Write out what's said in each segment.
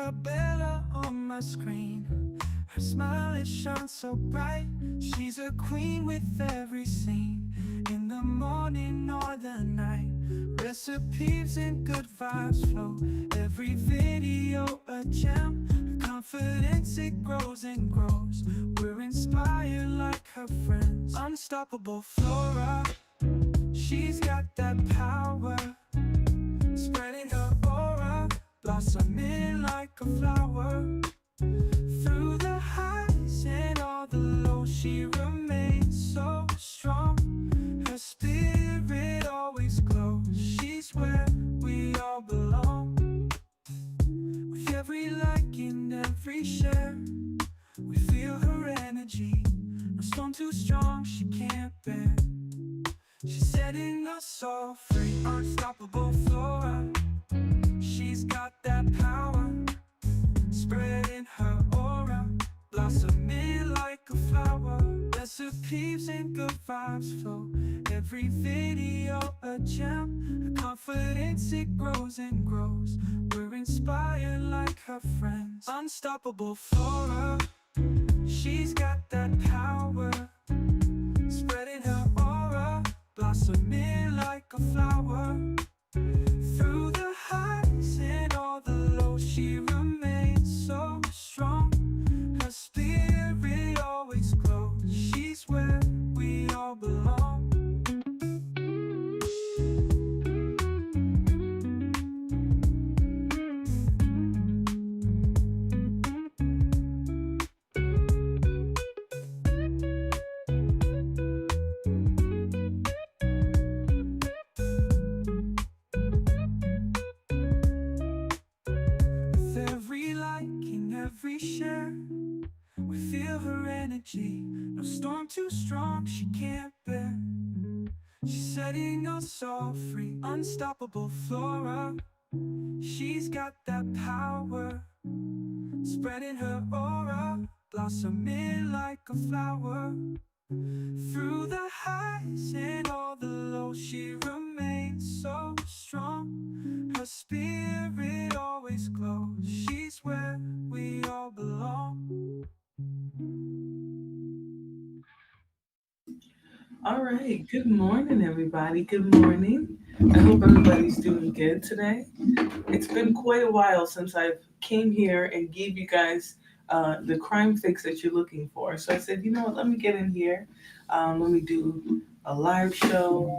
Arabella on my screen. Her smile, it shines so bright. She's a queen with every scene. In the morning or the night, recipes and good vibes flow. Every video a gem. Her confidence, it grows and grows. We're inspired like her friends. Unstoppable Flora, she's got that power. Spreading her aura, blossoming like a flower. Through the highs and all the lows, she remains so strong. Her spirit always glows. She's where we all belong. With every like and every share, we feel her energy. No storm too strong, she can't bear. She's setting us all free. Unstoppable Flora, she's got that power. Spreading her aura, blossoming like a flower. Recipes and good vibes flow. Every video a gem. Her confidence, it grows and grows. We're inspired like her friends. Unstoppable Flora, she's got that power. Spreading her aura, blossoming like a flower. Through the highs and all the lows, she remains so strong. Her spirit always glows. She's where we all belong. With every like and every share, we feel her energy. No storm too strong, she can't bear. She's setting us all free. Unstoppable Flora, she's got that power. Spreading her aura, blossoming like a flower. Through the highs and all the lows, she remains so strong. Her spirit always glows. She's where we all belong. All right. Good morning, everybody. Good morning. I hope everybody's doing good today. It's been quite a while since I've came here and gave you guys the crime fix that you're looking for. So I said, you know what? Let me get in here. Let me do a live show.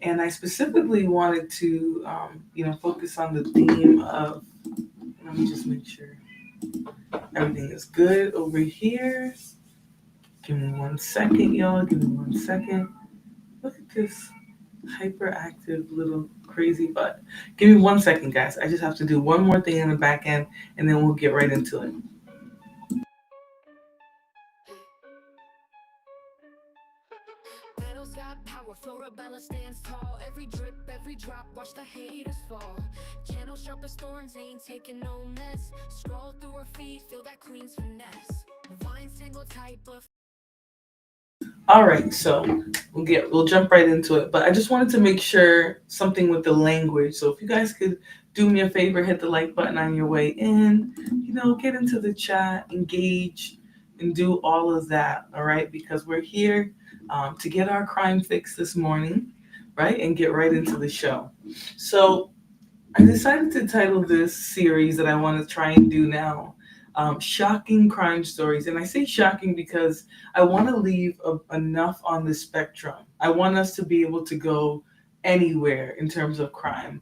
And I specifically wanted to, focus on the theme of. Let me just make sure everything is good over here. Give me 1 second, y'all. Give me 1 second. Look at this hyperactive little crazy butt. Give me 1 second, guys. I just have to do one more thing in the back end, and then we'll get right into it. Battles got power, Florabella stands tall. Every drip, every drop, watch the haters fall. Channel sharp as thorns, ain't taking no mess. Scroll through her feed, feel that queen's finesse. Vine single type of. All right, so we'll jump right into it. But I just wanted to make sure something with the language. So if you guys could do me a favor, hit the like button on your way in. Get into the chat, engage, and do all of that. All right, because we're here to get our crime fix this morning, right, and get right into the show. So I decided to title this series that I want to try and do now, Shocking Crime Stories. And I say shocking because I want to leave enough on the spectrum. I want us to be able to go anywhere in terms of crime.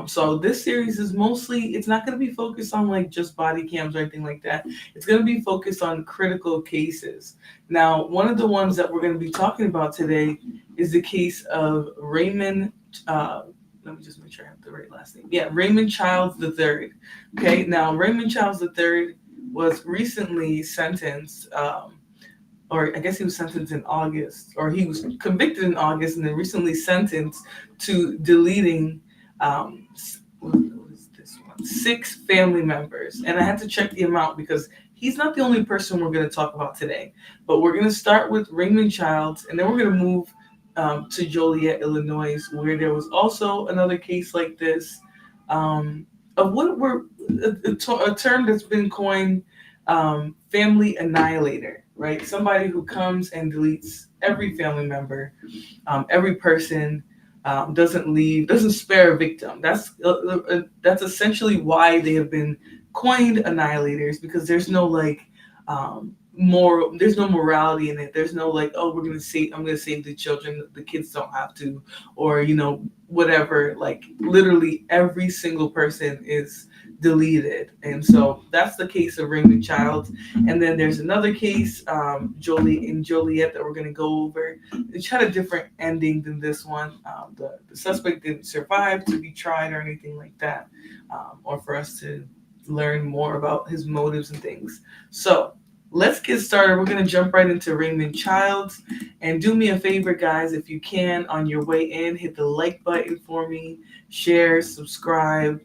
So this series is mostly, it's not going to be focused on like just body cams or anything like that. It's going to be focused on critical cases. Now, one of the ones that we're going to be talking about today is the case of Raymond, let me just make sure I have the right last name. Yeah, Raymond Childs III. Okay, now Raymond Childs III was recently sentenced, or I guess he was sentenced in August, or he was convicted in August and then recently sentenced to deleting, what is this one? 6 family members. And I had to check the amount because he's not the only person we're going to talk about today. But we're going to start with Raymond Childs, and then we're going to move to Joliet, Illinois, where there was also another case like this of what we're a term that's been coined, family annihilator, right? Somebody who comes and deletes every family member, every person, doesn't spare a victim. That's essentially why they have been coined annihilators, because there's no like there's no morality in it. There's no like, oh, I'm gonna save the children, the kids don't have to, or whatever. Like literally every single person is deleted. And so that's the case of Raymond Childs. And then there's another case, Joliet, that we're going to go over. It had a different ending than this one. The suspect didn't survive to be tried or anything like that, or for us to learn more about his motives and things. So let's get started. We're going to jump right into Raymond Childs. And do me a favor, guys, if you can, on your way in, hit the like button for me, share, subscribe,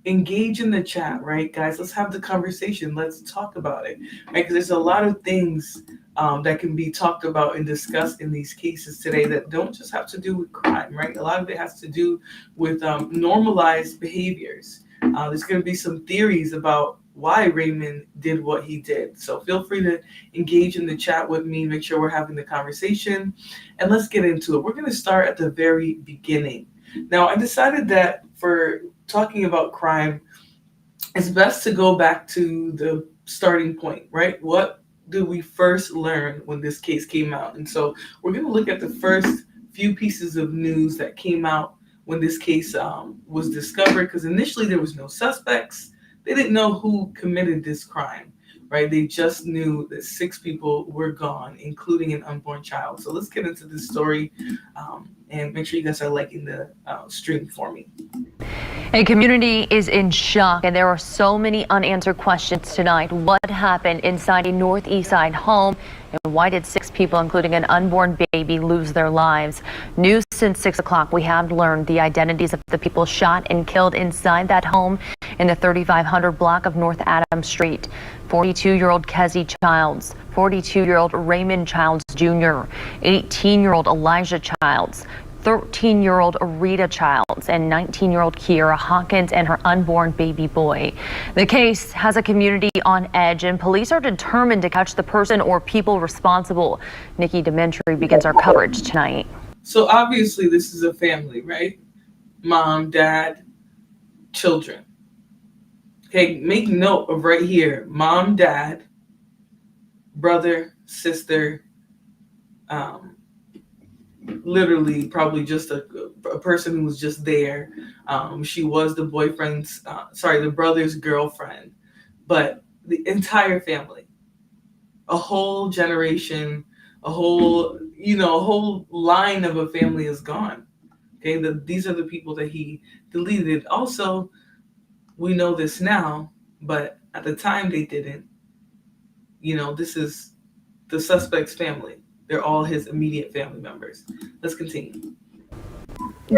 engage in the chat, right, guys? Let's have the conversation. Let's talk about it, right? Because there's a lot of things that can be talked about and discussed in these cases today that don't just have to do with crime, right? A lot of it has to do with normalized behaviors. There's going to be some theories about why Raymond did what he did. So feel free to engage in the chat with me, make sure we're having the conversation, and let's get into it. We're going to start at the very beginning. Now, I decided that for talking about crime, it's best to go back to the starting point, right? What did we first learn when this case came out? And so we're going to look at the first few pieces of news that came out when this case was discovered, because initially there was no suspects. They didn't know who committed this crime, right? They just knew that 6 people were gone, including an unborn child. So let's get into this story, and make sure you guys are liking the stream for me. A community is in shock, and there are so many unanswered questions tonight. What happened inside a Northeast Side home, and why did 6 people, including an unborn baby, lose their lives? News since 6 o'clock. We have learned the identities of the people shot and killed inside that home in the 3500 block of North Adams Street. 42-year-old Kezzy Childs, 42-year-old Raymond Childs Jr., 18-year-old Elijah Childs, 13-year-old Rita Childs, and 19-year-old Kiera Hawkins and her unborn baby boy. The case has a community on edge, and police are determined to catch the person or people responsible. Nikki Dementry begins our coverage tonight. So obviously this is a family, right? Mom, dad, children. Okay, make note of right here. Mom, dad, brother, sister, literally probably just a person who was just there. She was the the brother's girlfriend, but the entire family, a whole generation, a whole line of a family is gone. Okay, these are the people that he deleted. Also, we know this now, but at the time they didn't. This is the suspect's family. They're all his immediate family members. Let's continue.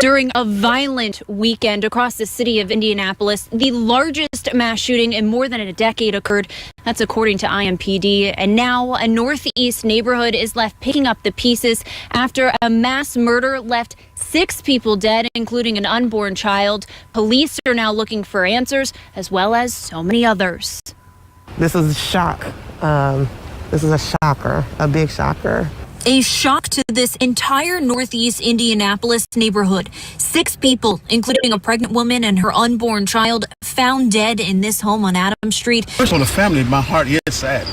During a violent weekend across the city of Indianapolis, the largest mass shooting in more than a decade occurred. That's according to IMPD. And now a Northeast neighborhood is left picking up the pieces after a mass murder left 6 people dead, including an unborn child. Police are now looking for answers, as well as so many others. This is a shock. This is a shocker, a big shocker. A shock to this entire Northeast Indianapolis neighborhood. 6 people, including a pregnant woman and her unborn child, found dead in this home on Adams Street. First on the family, my heart is sad.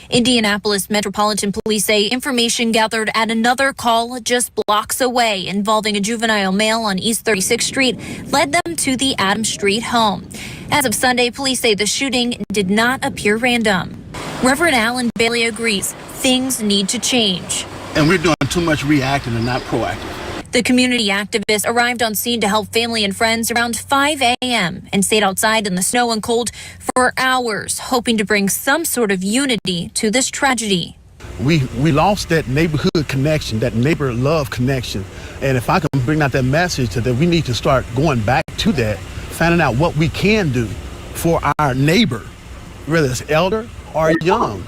Indianapolis Metropolitan Police say information gathered at another call just blocks away involving a juvenile male on East 36th Street led them to the Adams Street home. As of Sunday, police say the shooting did not appear random. Reverend Alan Bailey agrees things need to change. And we're doing too much reacting and not proactive. The community activist arrived on scene to help family and friends around 5 a.m. and stayed outside in the snow and cold for hours, hoping to bring some sort of unity to this tragedy. We lost that neighborhood connection, that neighbor love connection. And if I can bring out that message that we need to start going back to that, finding out what we can do for our neighbor, whether it's elder or young.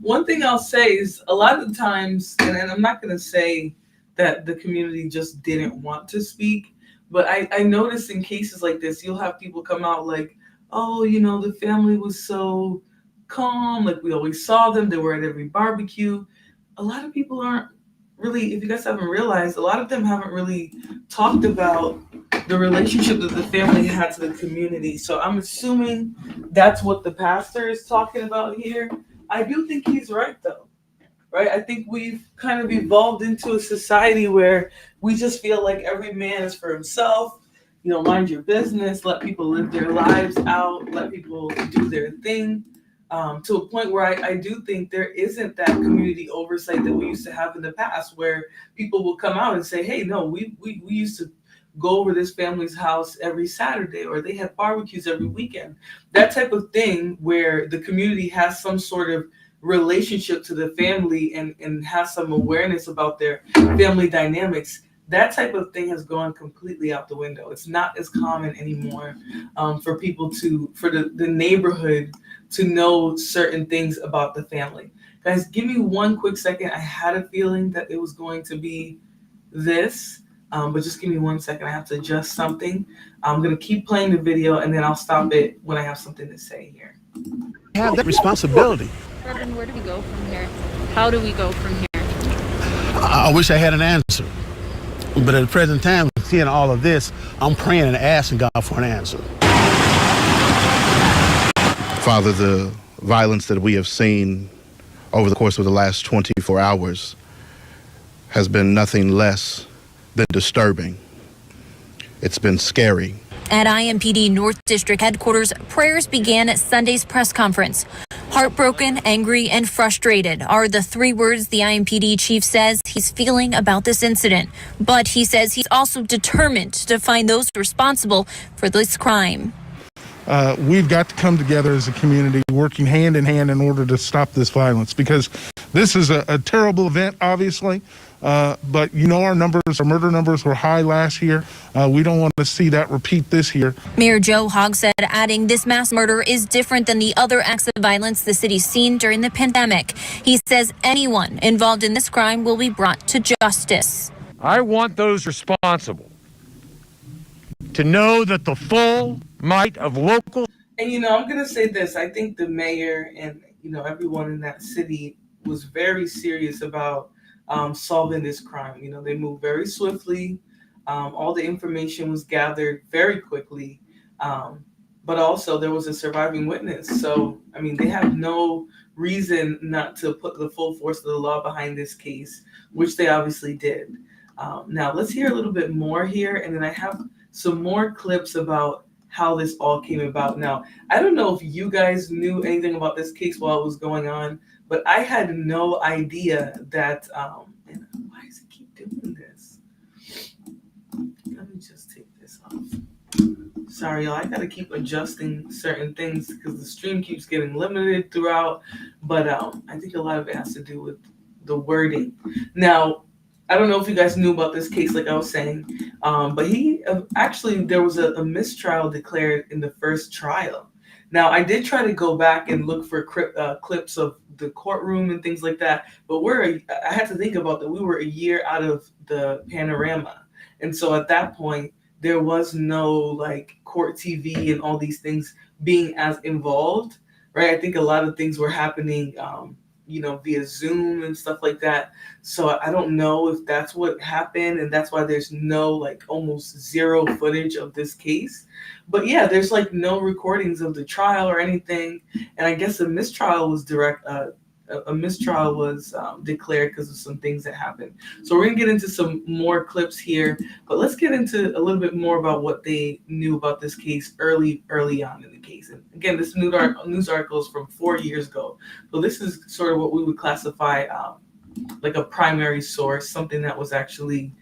One thing I'll say is a lot of the times, and I'm not going to say that the community just didn't want to speak, But I noticed in cases like this, you'll have people come out like, oh, the family was so calm, like we always saw them, they were at every barbecue. A lot of people aren't really, if you guys haven't realized, a lot of them haven't really talked about the relationship that the family had to the community. So I'm assuming that's what the pastor is talking about here. I do think he's right, though. Right? I think we've kind of evolved into a society where we just feel like every man is for himself. Mind your business, let people live their lives out, let people do their thing. To a point where I do think there isn't that community oversight that we used to have in the past, where people will come out and say, hey, no, we used to go over this family's house every Saturday, or they had barbecues every weekend. That type of thing where the community has some sort of relationship to the family and has some awareness about their family dynamics. That type of thing has gone completely out the window. It's not as common anymore for people for the neighborhood to know certain things about the family. Guys, give me one quick second. I had a feeling that it was going to be this, but just give me 1 second. I have to adjust something. I'm going to keep playing the video, and then I'll stop it when I have something to say here. Have that responsibility. Reverend, where do we go from here? How do we go from here? I wish I had an answer. But at the present time, seeing all of this, I'm praying and asking God for an answer. Father, the violence that we have seen over the course of the last 24 hours has been nothing less than disturbing. It's been scary. At IMPD North District headquarters, prayers began at Sunday's press conference. Heartbroken, angry, and frustrated are the three words the IMPD chief says he's feeling about this incident. But he says he's also determined to find those responsible for this crime. We've got to come together as a community, working hand in hand in order to stop this violence, because this is a terrible event, obviously. But our murder numbers were high last year. We don't want to see that repeat this year. Mayor Joe Hogsett adding this mass murder is different than the other acts of violence the city's seen during the pandemic. He says anyone involved in this crime will be brought to justice. I want those responsible to know that the full might of local. And I'm going to say this. I think the mayor and everyone in that city was very serious about solving this crime. They moved very swiftly. All the information was gathered very quickly. But also there was a surviving witness. So, they have no reason not to put the full force of the law behind this case, which they obviously did. Now, let's hear a little bit more here. And then I have some more clips about how this all came about. Now, I don't know if you guys knew anything about this case while it was going on, but I had no idea that, and why does it keep doing this? Let me just take this off. Sorry, y'all, I gotta keep adjusting certain things because the stream keeps getting limited throughout, but I think a lot of it has to do with the wording. Now, I don't know if you guys knew about this case, like I was saying, but there was a mistrial declared in the first trial. Now, I did try to go back and look for clips of the courtroom and things like that, but I had to think about that we were a year out of the panorama. And so at that point, there was no court TV and all these things being as involved, right? I think a lot of things were happening via Zoom and stuff like that. So I don't know if that's what happened, and that's why there's no almost zero footage of this case. But yeah, there's no recordings of the trial or anything. And I guess a mistrial was declared because of some things that happened. So we're gonna get into some more clips here, but let's get into a little bit more about what they knew about this case early on in the case. And again, this news article is from 4 years ago. So this is sort of what we would classify like a primary source, something that was actually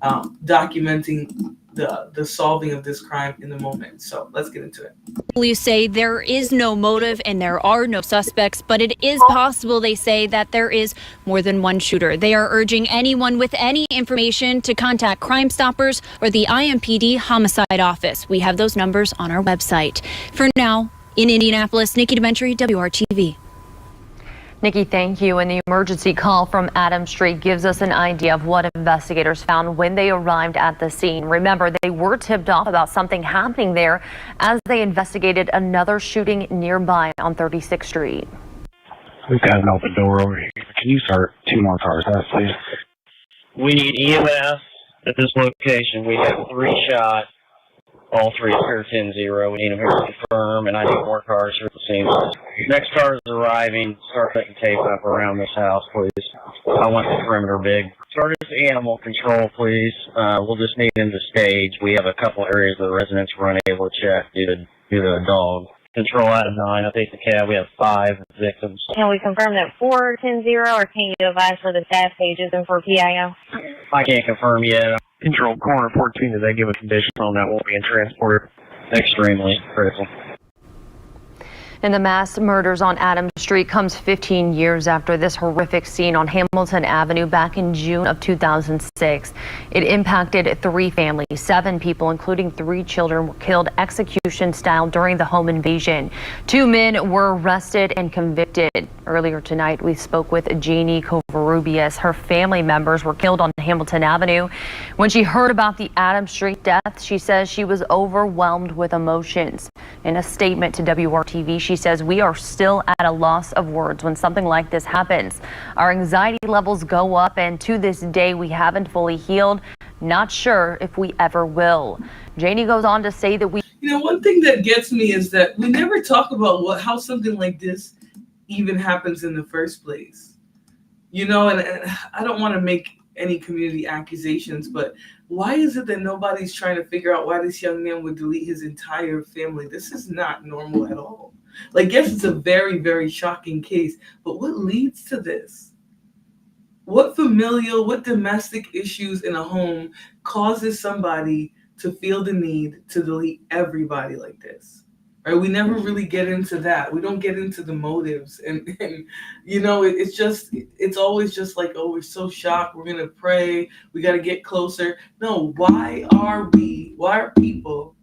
documenting the solving of this crime in the moment. So let's get into it. Police say there is no motive and there are no suspects, but it is possible, they say, that there is more than one shooter. They are urging anyone with any information to contact Crime Stoppers or the IMPD Homicide Office. We have those numbers on our website. For now, in Indianapolis, Nikki Dementry, WRTV. Nikki, thank you. And the emergency call from Adams Street gives us an idea of what investigators found when they arrived at the scene. Remember, they were tipped off about something happening there as they investigated another shooting nearby on 36th Street. We've got an open door over here. Can you start 2 more cars out, please? We need EMS at this location. We have 3 shots. All 3 are 10-0. We need them here to confirm, and I need more cars here at the scene. Next car is arriving. Start putting tape up around this house, please. I want the perimeter big. Start as animal control, please. We'll just need them to stage. We have a couple areas that the residents were unable to check due to a dog. Control out of 9. I think the cab. We have 5 victims. Can we confirm that 4 are 10-0, or can you advise for the staff pages and for PIO? I can't confirm yet. Control corner 14, did they give a condition on that one being transported? Extremely critical. And the mass murders on Adams Street comes 15 years after this horrific scene on Hamilton Avenue back in June of 2006. It impacted 3 families. 7 people, including 3 children, were killed execution style during the home invasion. 2 men were arrested and convicted. Earlier tonight, we spoke with Jeannie Covarrubias. Her family members were killed on Hamilton Avenue. When she heard about the Adams Street death, she says she was overwhelmed with emotions. In a statement to WRTV, she says, "We are still at a loss of words when something like this happens. Our anxiety levels go up, and to this day, we haven't fully healed. Not sure if we ever will." Janie goes on to say that one thing that gets me is that we never talk about how something like this even happens in the first place. And I don't want to make any community accusations, but why is it that nobody's trying to figure out why this young man would delete his entire family? This is not normal at all. Yes, it's a very, very shocking case, but what leads to this? What domestic issues in a home causes somebody to feel the need to delete everybody like this? Right? We never really get into that. We don't get into the motives, and it's always just like, oh, we're so shocked. We're gonna pray. We got to get closer. No, why are people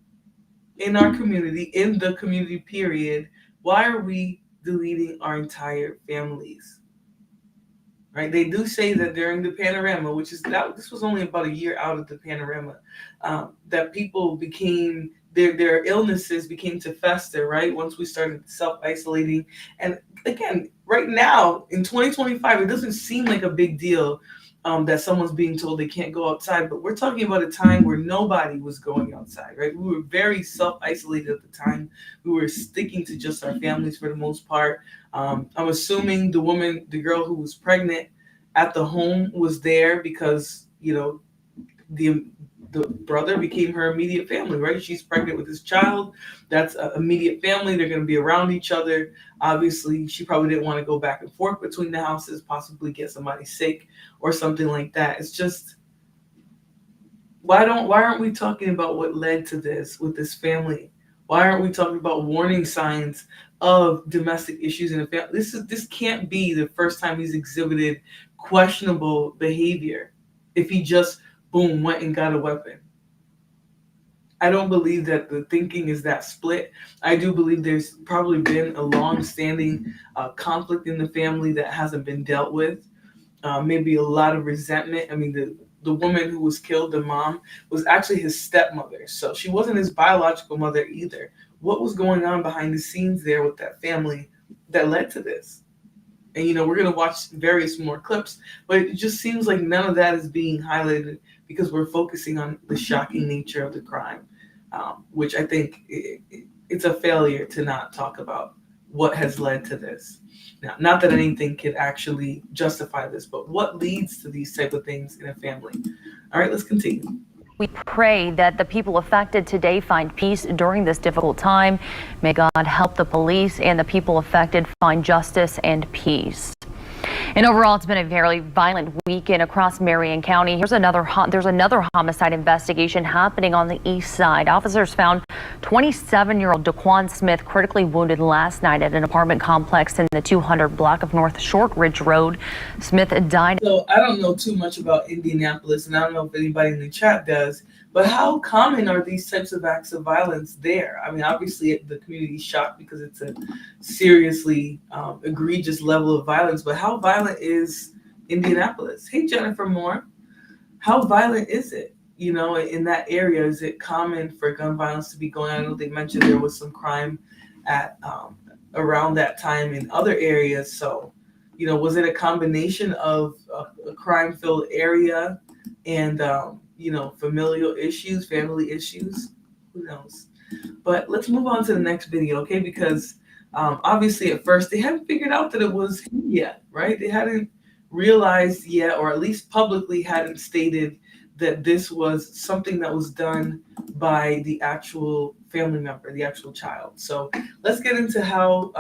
in our community, in the community period, why are we deleting our entire families? Right? They do say that during the panorama, this was only about a year out of the panorama, that people became their illnesses began to fester, right? Once we started self-isolating. And again, right now in 2025, it doesn't seem like a big deal that someone's being told they can't go outside, but we're talking about a time where nobody was going outside, right? We were very self-isolated at the time. We were sticking to just our families for the most part. I'm assuming the girl who was pregnant at the home was there because, the brother became her immediate family, right? She's pregnant with this child. That's an immediate family. They're going to be around each other. Obviously, she probably didn't want to go back and forth between the houses, possibly get somebody sick or something like that. It's just, why aren't we talking about what led to this with this family? Why aren't we talking about warning signs of domestic issues in a family? This can't be the first time he's exhibited questionable behavior if he just boom, went and got a weapon. I don't believe that the thinking is that split. I do believe there's probably been a long-standing conflict in the family that hasn't been dealt with. Maybe a lot of resentment. I mean, the woman who was killed, the mom, was actually his stepmother. So she wasn't his biological mother either. What was going on behind the scenes there with that family that led to this? And, we're going to watch various more clips, but it just seems like none of that is being highlighted because we're focusing on the shocking nature of the crime, which I think it's a failure to not talk about what has led to this. Now, not that anything could actually justify this, but what leads to these type of things in a family? All right, let's continue. We pray that the people affected today find peace during this difficult time. May God help the police and the people affected find justice and peace. And overall, it's been a very violent weekend across Marion County. There's another homicide investigation happening on the east side. Officers found 27-year-old Daquan Smith critically wounded last night at an apartment complex in the 200 block of North Short Ridge Road. Smith died. So I don't know too much about Indianapolis, and I don't know if anybody in the chat does, But how common are these types of acts of violence there? I mean, obviously the community's shocked because it's a seriously egregious level of violence, but how violent is Indianapolis? Hey, Jennifer Moore, how violent is it? You know, in that area, is it common for gun violence to be going on? I know they mentioned there was some crime at around that time in other areas. So, you know, was it a combination of a crime-filled area and, you know, familial issues, family issues? Who knows? But let's move on to the next video, okay? Because obviously at first they hadn't figured out that it was him yet, right? They hadn't realized yet, or at least publicly hadn't stated that this was something that was done by the actual family member, the actual child. So let's get into how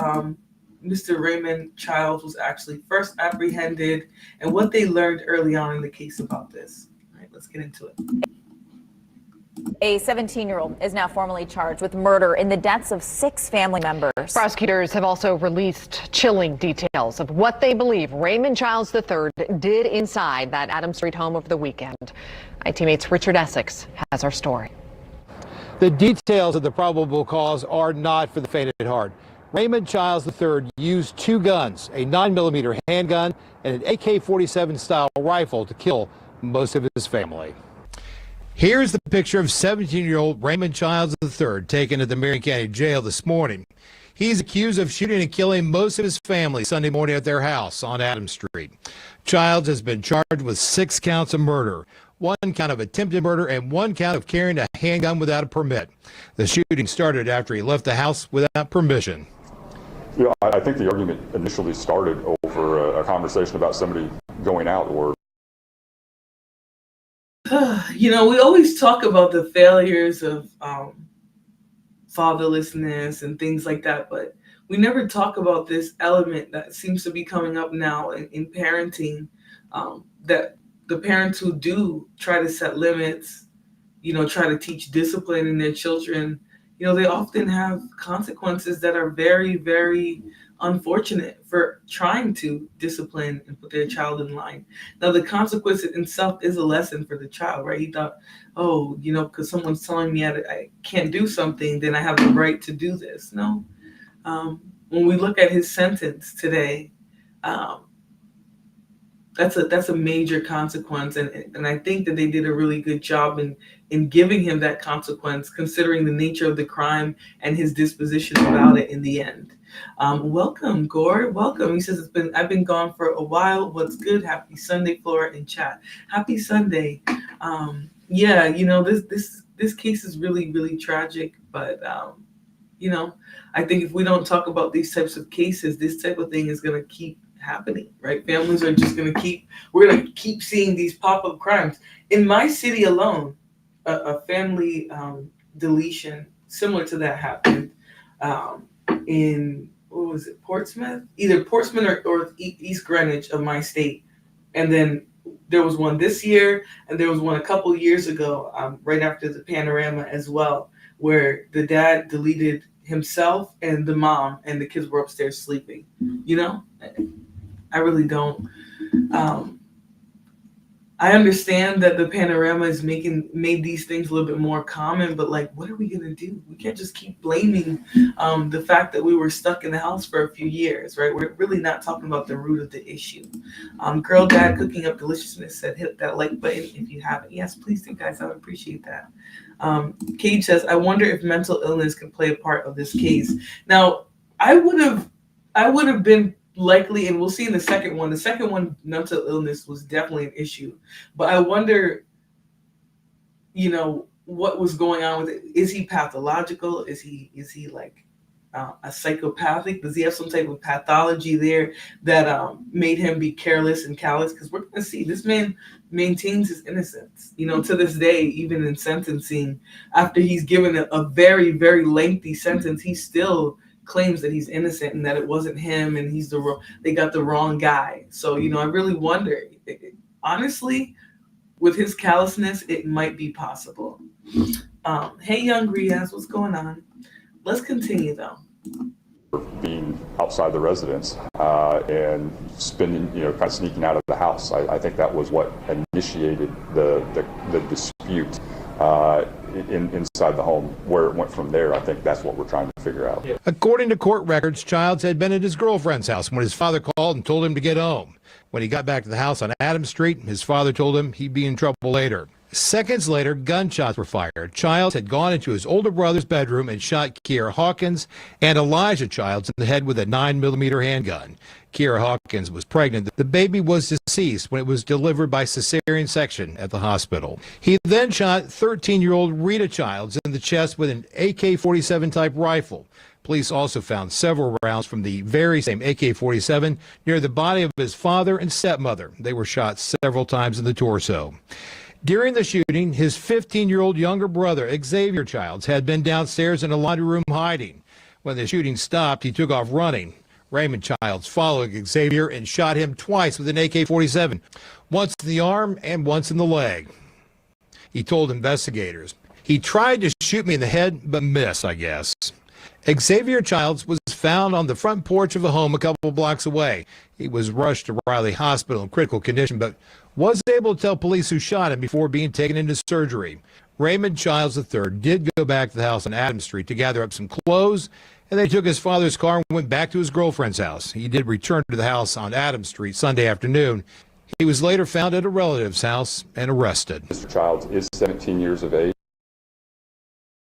Mr. Raymond Childs was actually first apprehended and what they learned early on in the case about this. All right, let's get into it. A 17-year-old is now formally charged with murder in the deaths of 6 family members. Prosecutors have also released chilling details of what they believe Raymond Childs III did inside that Adams Street home over the weekend. My teammate's Richard Essex has our story. The details of the probable cause are not for the faint at heart. Raymond Childs III used 2 guns, a 9mm handgun and an AK-47 style rifle to kill most of his family. Here's the picture of 17-year-old Raymond Childs III taken to the Marion County Jail this morning. He's accused of shooting and killing most of his family Sunday morning at their house on Adams Street. Childs has been charged with 6 counts of murder, 1 count of attempted murder, and 1 count of carrying a handgun without a permit. The shooting started after he left the house without permission. Yeah, I think the argument initially started over a conversation about somebody going out or you know, we always talk about the failures of fatherlessness and things like that, but we never talk about this element that seems to be coming up now in parenting, that the parents who do try to set limits, you know, try to teach discipline in their children, you know, they often have consequences that are very, very unfortunate for trying to discipline and put their child in line. Now, the consequence itself is a lesson for the child, right? He thought, oh, you know, because someone's telling me I can't do something, then I have the right to do this. No. When we look at his sentence today, that's a major consequence, and I think that they did a really good job in giving him that consequence, considering the nature of the crime and his disposition about it in the end. Welcome, Gore. Welcome. He says I've been gone for a while. What's good? Happy Sunday, Flora in chat. Happy Sunday. Yeah, you know, this case is really, really tragic, but you know, I think if we don't talk about these types of cases, this type of thing is going to keep happening, right? Families are just going to we're going to keep seeing these pop-up crimes. In my city alone, a family deletion similar to that happened in, what was it, Portsmouth? Either Portsmouth or East Greenwich of my state. And then there was one this year, and there was one a couple years ago, right after the Panorama as well, where the dad deleted himself and the mom, and the kids were upstairs sleeping. You know, I really don't. I understand that the Panorama is made these things a little bit more common, but like, what are we gonna do? We can't just keep blaming the fact that we were stuck in the house for a few years, right? We're really not talking about the root of the issue. Girl Dad Cooking Up Deliciousness said, hit that like button if you haven't. Yes, please do, guys. I would appreciate that. Cage says, I wonder if mental illness can play a part of this case. Now, I would have been likely, and we'll see in the second one, mental illness was definitely an issue. But I wonder, you know, what was going on with it. Is he pathological? Is he like a psychopathic? Does he have some type of pathology there that made him be careless and callous? Because we're going to see this man maintains his innocence, you know, to this day, even in sentencing, after he's given a very, very lengthy sentence, he still claims that he's innocent and that it wasn't him and they got the wrong guy. So, you know, I really wonder, honestly, with his callousness, it might be possible. Hey, young Riaz, what's going on? Let's continue though. being outside the residence and spending, kind of sneaking out of the house. I think that was what initiated the dispute. inside the home. Where it went from there, I think that's what we're trying to figure out. According to court records, Childs had been at his girlfriend's house when his father called and told him to get home. When he got back to the house on Adams Street, his father told him he'd be in trouble later. Seconds later, gunshots were fired. Childs had gone into his older brother's bedroom and shot Kiera Hawkins and Elijah Childs in the head with a 9mm handgun. Kiera Hawkins was pregnant. The baby was deceased when it was delivered by cesarean section at the hospital. He then shot 13-year-old Rita Childs in the chest with an AK-47 type rifle. Police also found several rounds from the very same AK-47 near the body of his father and stepmother. They were shot several times in the torso. During the shooting, his 15-year-old younger brother, Xavier Childs, had been downstairs in a laundry room hiding. When the shooting stopped, he took off running. Raymond Childs followed Xavier and shot him twice with an AK-47, once in the arm and once in the leg. He told investigators, "He tried to shoot me in the head, but missed, I guess." Xavier Childs was found on the front porch of a home a couple blocks away. He was rushed to Riley Hospital in critical condition, but was able to tell police who shot him before being taken into surgery. Raymond Childs III did go back to the house on Adams Street to gather up some clothes, and then he took his father's car and went back to his girlfriend's house. He did return to the house on Adams Street Sunday afternoon. He was later found at a relative's house and arrested. Mr. Childs is 17 years of age.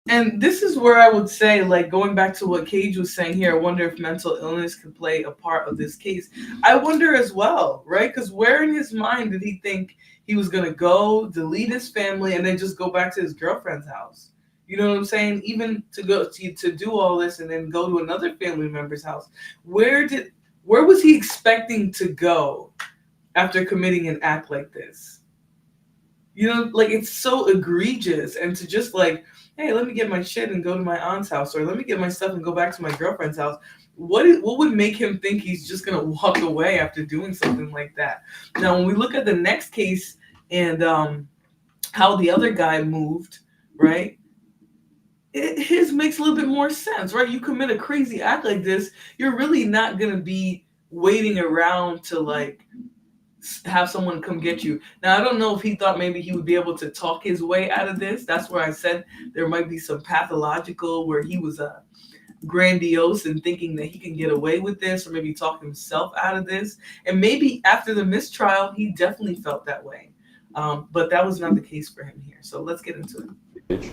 And this is where I would say, like, going back to what Cage was saying here, I wonder if mental illness could play a part of this case. I wonder as well, right? Because where in his mind did he think he was going to go, delete his family, and then just go back to his girlfriend's house? You know what I'm saying? Even to go to do all this and then go to another family member's house. Where was he expecting to go after committing an act like this? You know, like, it's so egregious. And to just like, hey, let me get my shit and go to my aunt's house, or let me get my stuff and go back to my girlfriend's house. What would make him think he's just going to walk away after doing something like that? Now, when we look at the next case and how the other guy moved, right, his makes a little bit more sense, right? You commit a crazy act like this, you're really not going to be waiting around to, like, have someone come get you. Now, I don't know if he thought maybe he would be able to talk his way out of this. That's where I said there might be some pathological where he was grandiose and thinking that he can get away with this, or maybe talk himself out of this. And maybe after the mistrial, he definitely felt that way. But that was not the case for him here. So let's get into it.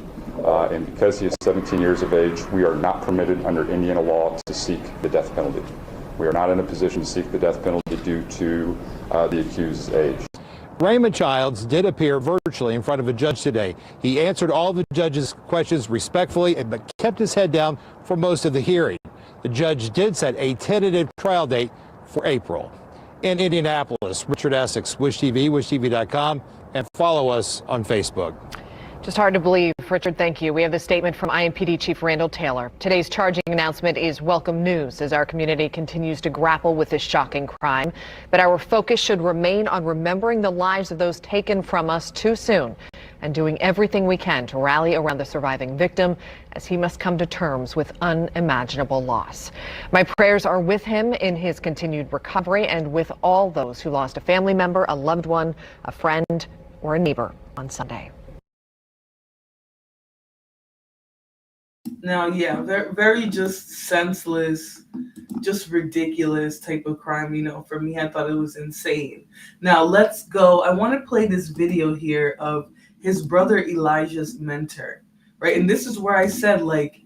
And because he is 17 years of age, we are not permitted under Indiana law to seek the death penalty. We are not in a position to seek the death penalty due to the accused's age. Raymond Childs did appear virtually in front of a judge today. He answered all the judge's questions respectfully, but kept his head down for most of the hearing. The judge did set a tentative trial date for April. In Indianapolis, Richard Essex, Wish TV, wishtv.com, and follow us on Facebook. Just hard to believe. Richard, thank you. We have the statement from IMPD Chief Randall Taylor. Today's charging announcement is welcome news as our community continues to grapple with this shocking crime. But our focus should remain on remembering the lives of those taken from us too soon and doing everything we can to rally around the surviving victim as he must come to terms with unimaginable loss. My prayers are with him in his continued recovery and with all those who lost a family member, a loved one, a friend, or a neighbor on Sunday. Now, yeah, very, very just senseless, just ridiculous type of crime. You know, for me, I thought it was insane. Now, let's go. I want to play this video here of his brother Elijah's mentor, right? And this is where I said, like,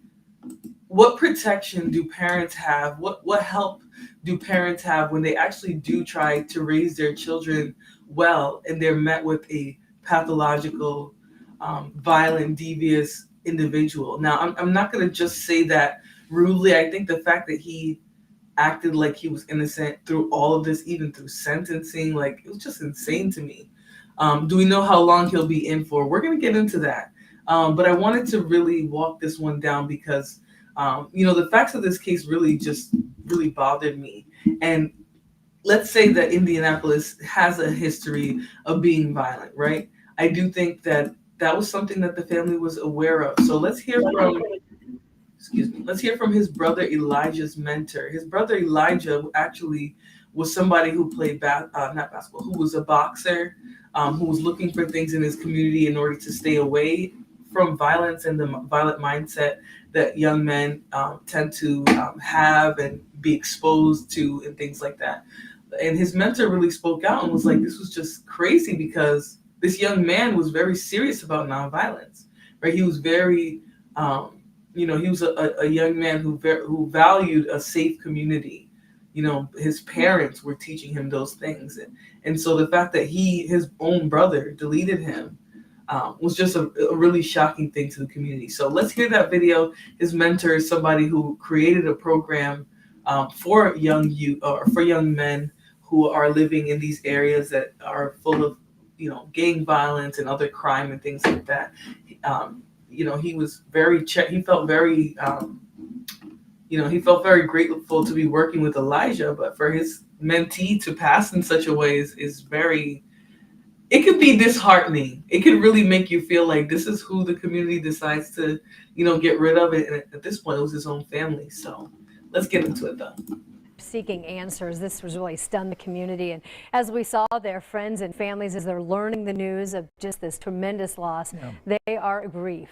what protection do parents have? What help do parents have when they actually do try to raise their children well and they're met with a pathological, violent, devious individual? Now, I'm not going to just say that rudely. I think the fact that he acted like he was innocent through all of this, even through sentencing, like, it was just insane to me. Do we know how long he'll be in for? We're going to get into that. But I wanted to really walk this one down because, you know, the facts of this case really bothered me. And let's say that Indianapolis has a history of being violent, right? I do think that was something that the family was aware of. So let's hear from his brother Elijah's mentor. His brother Elijah actually was somebody who played not basketball, who was a boxer, who was looking for things in his community in order to stay away from violence and the violent mindset that young men tend to have and be exposed to and things like that. And his mentor really spoke out and was like, this was just crazy because this young man was very serious about nonviolence, right? He was very, he was a young man who valued a safe community. His parents were teaching him those things. And so the fact that his own brother deleted him was just a really shocking thing to the community. So let's hear that video. His mentor is somebody who created a program for young youth or for young men who are living in these areas that are full of, gang violence and other crime and things like that. He was he felt very, he felt very grateful to be working with Elijah, but for his mentee to pass in such a way is very, it could be disheartening. It could really make you feel like this is who the community decides to, get rid of it. And at this point, it was his own family. So let's get into it though. Seeking answers. This was really stunned the community. And as we saw their friends and families, as they're learning the news of just this tremendous loss, they are grief.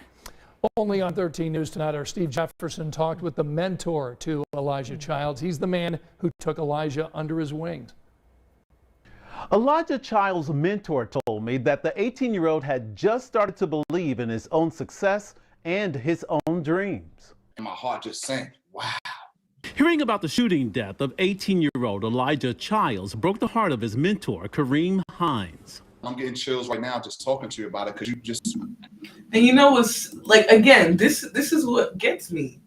Only on 13 News tonight, our Steve Jefferson talked with the mentor to Elijah Childs. He's the man who took Elijah under his wings. Elijah Childs' mentor told me that the 18-year-old had just started to believe in his own success and his own dreams. And my heart just sank. Wow. Hearing about the shooting death of 18-year-old Elijah Childs broke the heart of his mentor, Kareem Hines. I'm getting chills right now just talking to you about it because you just... And what's like, again, this is what gets me.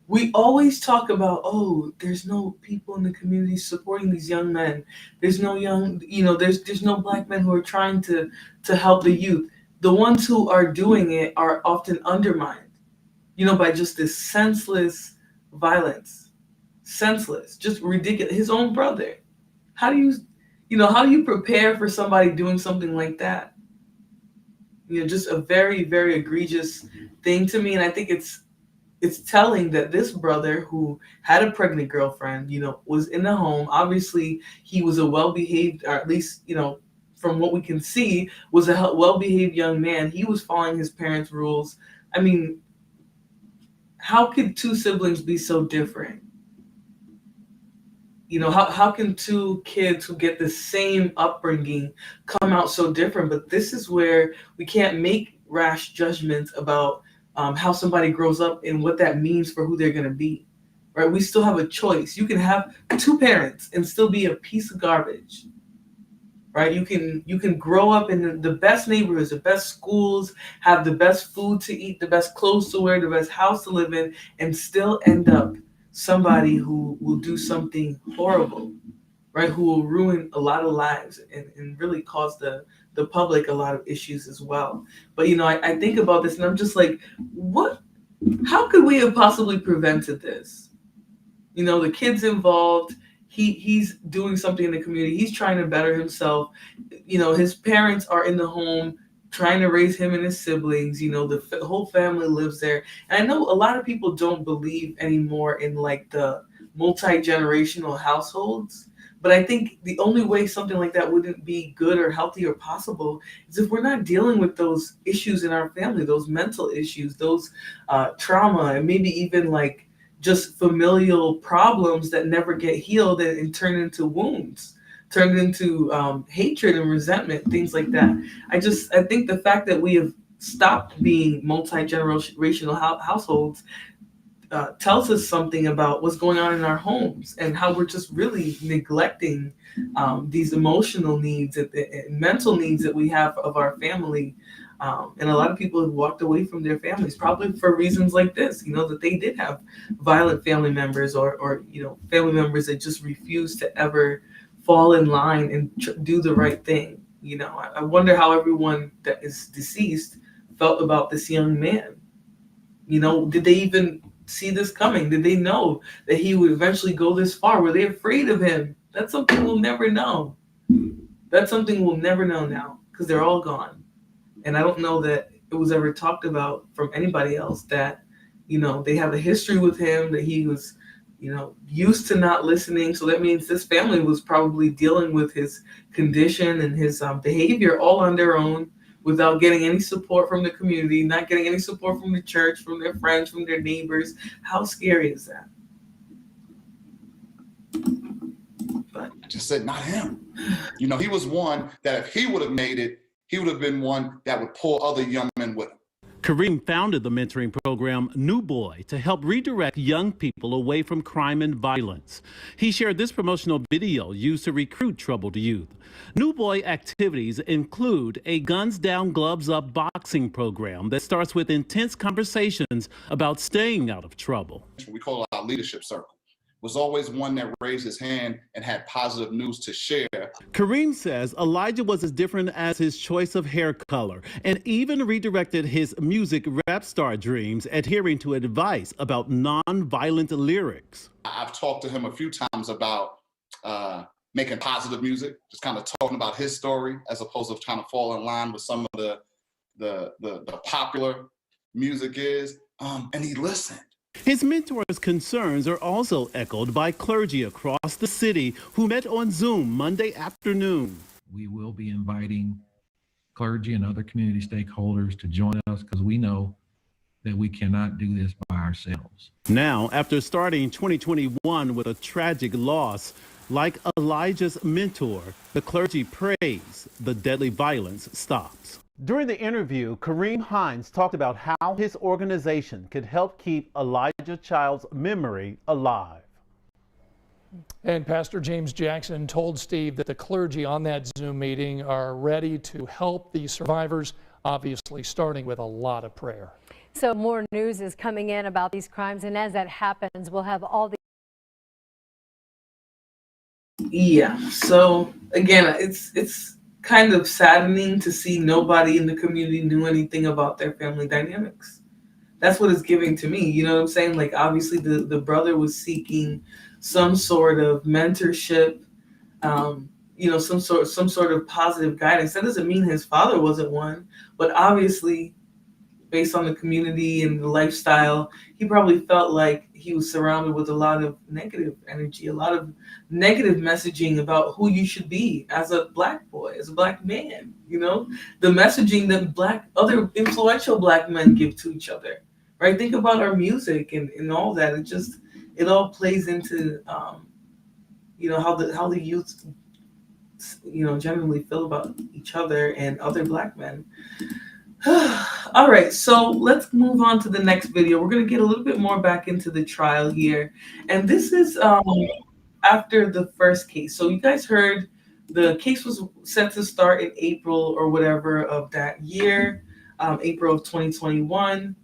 We always talk about, oh, there's no people in the community supporting these young men. There's no there's no black men who are trying to help the youth. The ones who are doing it are often undermined, by just this senseless violence. Senseless, just ridiculous. His own brother. How do you prepare for somebody doing something like that? Just a very, very egregious thing to me. And I think it's telling that this brother who had a pregnant girlfriend, was in the home. Obviously, he was a well-behaved, or at least, from what we can see, was a well-behaved young man. He was following his parents' rules. I mean, how could two siblings be so different? How can two kids who get the same upbringing come out so different? But this is where we can't make rash judgments about how somebody grows up and what that means for who they're going to be, right? We still have a choice. You can have two parents and still be a piece of garbage, right? You can grow up in the best neighborhoods, the best schools, have the best food to eat, the best clothes to wear, the best house to live in, and still end up somebody who will do something horrible, right? Who will ruin a lot of lives and really cause the public a lot of issues as well. But, I think about this and I'm just like, how could we have possibly prevented this? The kid's involved. He's doing something in the community. He's trying to better himself. His parents are in the home trying to raise him and his siblings. The whole family lives there. And I know a lot of people don't believe anymore in like the multi-generational households. But I think the only way something like that wouldn't be good or healthy or possible is if we're not dealing with those issues in our family, those mental issues, those trauma, and maybe even like just familial problems that never get healed and turn into wounds, turn into hatred and resentment, things like that. I think the fact that we have stopped being multi-generational households tells us something about what's going on in our homes and how we're just really neglecting these emotional needs and mental needs that we have of our family. And a lot of people have walked away from their families, probably for reasons like this, that they did have violent family members or family members that just refuse to ever fall in line and do the right thing. I wonder how everyone that is deceased felt about this young man. Did they even see this coming? Did they know that he would eventually go this far? Were they afraid of him? That's something we'll never know. That's something we'll never know now because they're all gone. And I don't know that it was ever talked about from anybody else that, they have a history with him, that he was, used to not listening. So that means this family was probably dealing with his condition and his behavior all on their own, without getting any support from the community, not getting any support from the church, from their friends, from their neighbors. How scary is that? I just said, not him. You know, he was one that if he would have made it, he would have been one that would pull other young men with him. Kareem founded the mentoring program New Boy to help redirect young people away from crime and violence. He shared this promotional video used to recruit troubled youth. New Boy activities include a Guns Down, Gloves Up boxing program that starts with intense conversations about staying out of trouble. We call it our leadership circle. Was always one that raised his hand and had positive news to share. Kareem says Elijah was as different as his choice of hair color and even redirected his music rap star dreams, adhering to advice about non-violent lyrics. I've talked to him a few times about making positive music, just kind of talking about his story as opposed to trying to fall in line with some of the popular music is, and he listened. His mentor's concerns are also echoed by clergy across the city who met on Zoom Monday afternoon. We will be inviting clergy and other community stakeholders to join us because we know that we cannot do this by ourselves. Now, after starting 2021 with a tragic loss, like Elijah's mentor, the clergy prays the deadly violence stops. During the interview, Kareem Hines talked about how his organization could help keep Elijah Child's memory alive. And Pastor James Jackson told Steve that the clergy on that Zoom meeting are ready to help the survivors, obviously starting with a lot of prayer. So more news is coming in about these crimes, and as that happens, we'll have all the... Yeah, so again, it's kind of saddening to see nobody in the community knew anything about their family dynamics. That's what it's giving to me. You know what I'm saying? Like, obviously the brother was seeking some sort of mentorship, you know, some sort of positive guidance. That doesn't mean his father wasn't one, but obviously based on the community and the lifestyle, he probably felt like he was surrounded with a lot of negative energy, a lot of negative messaging about who you should be as a Black boy, as a Black man. You know, the messaging that other influential Black men give to each other, right? Think about our music and all that. It all plays into, you know, how the youth, you know, generally feel about each other and other Black men. All right, so let's move on to the next video. We're going to get a little bit more back into the trial here. And this is after the first case. So you guys heard the case was set to start in April or whatever of that year, April of 2021.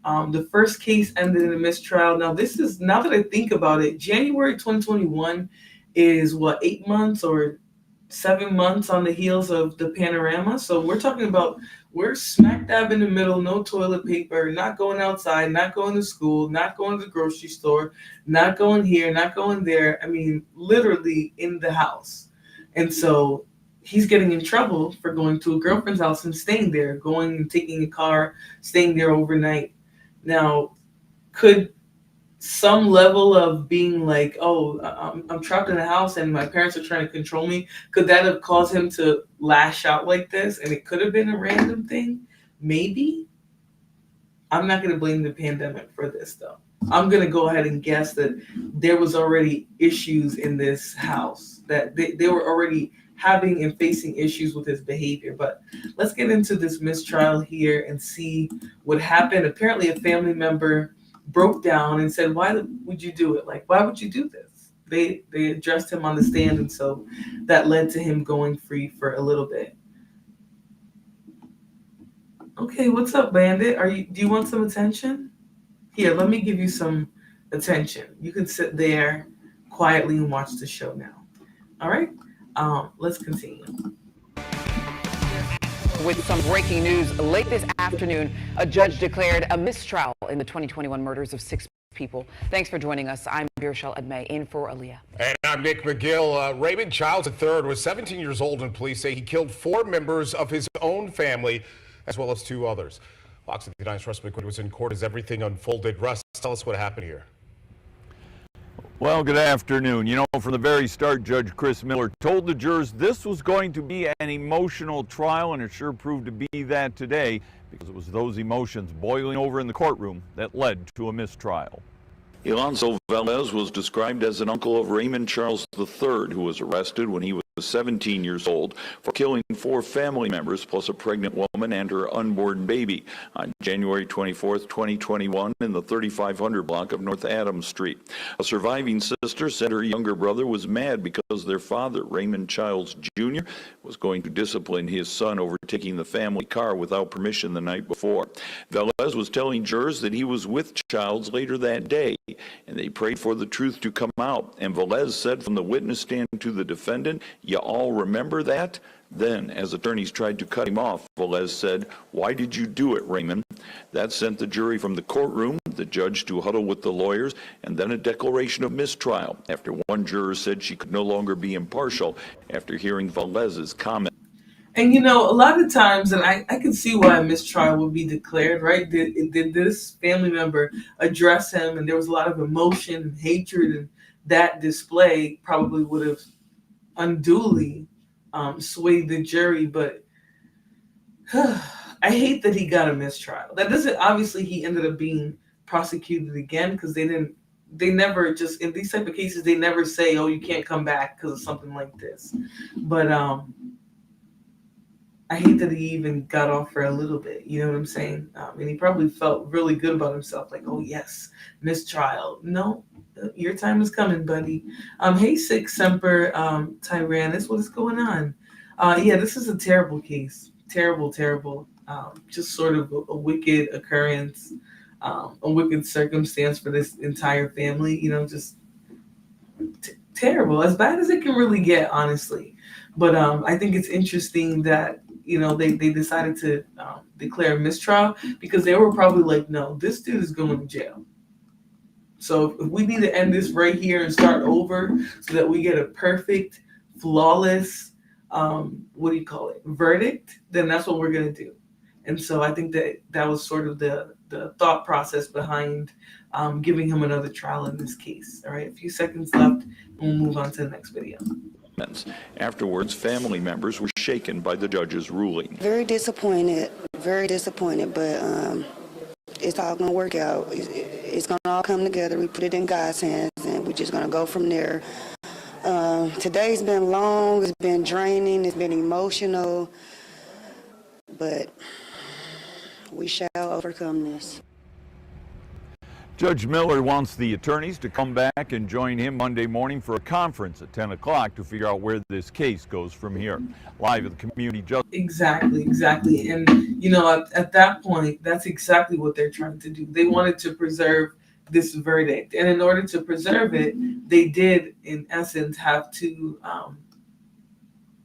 The first case ended in a mistrial. Now, this is, now that I think about it, January 2021 is what, 8 months or 7 months on the heels of the panorama. So we're talking about, we're smack dab in the middle, no toilet paper, not going outside, not going to school, not going to the grocery store, not going here, not going there. I mean, literally in the house. And so he's getting in trouble for going to a girlfriend's house and staying there, going and taking a car, staying there overnight. Now, could some level of being like, oh, I'm trapped in a house and my parents are trying to control me, could that have caused him to lash out like this? And it could have been a random thing? Maybe. I'm not going to blame the pandemic for this, though. I'm going to go ahead and guess that there was already issues in this house, that they were already having and facing issues with his behavior. But let's get into this mistrial here and see what happened. Apparently, a family member broke down and said, why would you do it? Like, why would you do this? They addressed him on the stand, and so that led to him going free for a little bit. Okay, what's up, Bandit? Do you want some attention? Here, let me give you some attention. You can sit there quietly and watch the show now. All right, let's continue. With some breaking news, late this afternoon, a judge declared a mistrial in the 2021 murders of 6 people. Thanks for joining us. I'm Mistrial in for Aaliyah. And I'm Nick McGill. Raymond Childs III was 17 years old, and police say he killed 4 members of his own family, as well as 2 others. Fox 59's Russ McQuinn was in court as everything unfolded. Russ, tell us what happened here. Well, good afternoon. You know, from the very start, Judge Chris Miller told the jurors this was going to be an emotional trial, and it sure proved to be that today, because it was those emotions boiling over in the courtroom that led to a mistrial. Alonzo Velez was described as an uncle of Raymond Charles III, who was arrested when he was 17 years old for killing 4 family members plus a pregnant woman and her unborn baby on January 24, 2021 in the 3500 block of North Adams Street. A surviving sister said her younger brother was mad because their father, Raymond Childs Jr., was going to discipline his son over taking the family car without permission the night before. Velez was telling jurors that he was with Childs later that day, and they prayed for the truth to come out. And Velez said from the witness stand to the defendant, "You all remember that?" Then, as attorneys tried to cut him off, Velez said, "Why did you do it, Raymond?" That sent the jury from the courtroom, the judge to huddle with the lawyers, and then a declaration of mistrial after one juror said she could no longer be impartial after hearing Velez's comment. And you know, a lot of times, and I can see why a mistrial would be declared, right? Did this family member address him, and there was a lot of emotion and hatred, and that display probably would have unduly swayed the jury. But I hate that he got a mistrial. That doesn't, obviously he ended up being prosecuted again, because they never just, in these type of cases, they never say, oh, you can't come back because of something like this. But I hate that he even got off for a little bit, you know what I'm saying? And he probably felt really good about himself, like, oh yes, mistrial. No, your time is coming, buddy. Hey, Six Semper Tyrannus, what is going on? Yeah, this is a terrible case. Terrible. Just sort of a wicked occurrence, a wicked circumstance for this entire family, you know, just terrible. As bad as it can really get, honestly. But I think it's interesting that, you know, they decided to declare a mistrial, because they were probably like, no, this dude is going to jail. So if we need to end this right here and start over so that we get a perfect, flawless, verdict, then that's what we're going to do. And so I think that was sort of the thought process behind giving him another trial in this case. All right, a few seconds left, and we'll move on to the next video. Afterwards, family members were shaken by the judge's ruling. Very disappointed, but it's all going to work out. It's going to all come together. We put it in God's hands, and we're just going to go from there. Today's been long, it's been draining, it's been emotional, but we shall overcome this. Judge Miller wants the attorneys to come back and join him Monday morning for a conference at 10 o'clock to figure out where this case goes from here. Live at the Community Justice. Exactly. And, you know, at that point, that's exactly what they're trying to do. They wanted to preserve this verdict. And in order to preserve it, they did, in essence, have to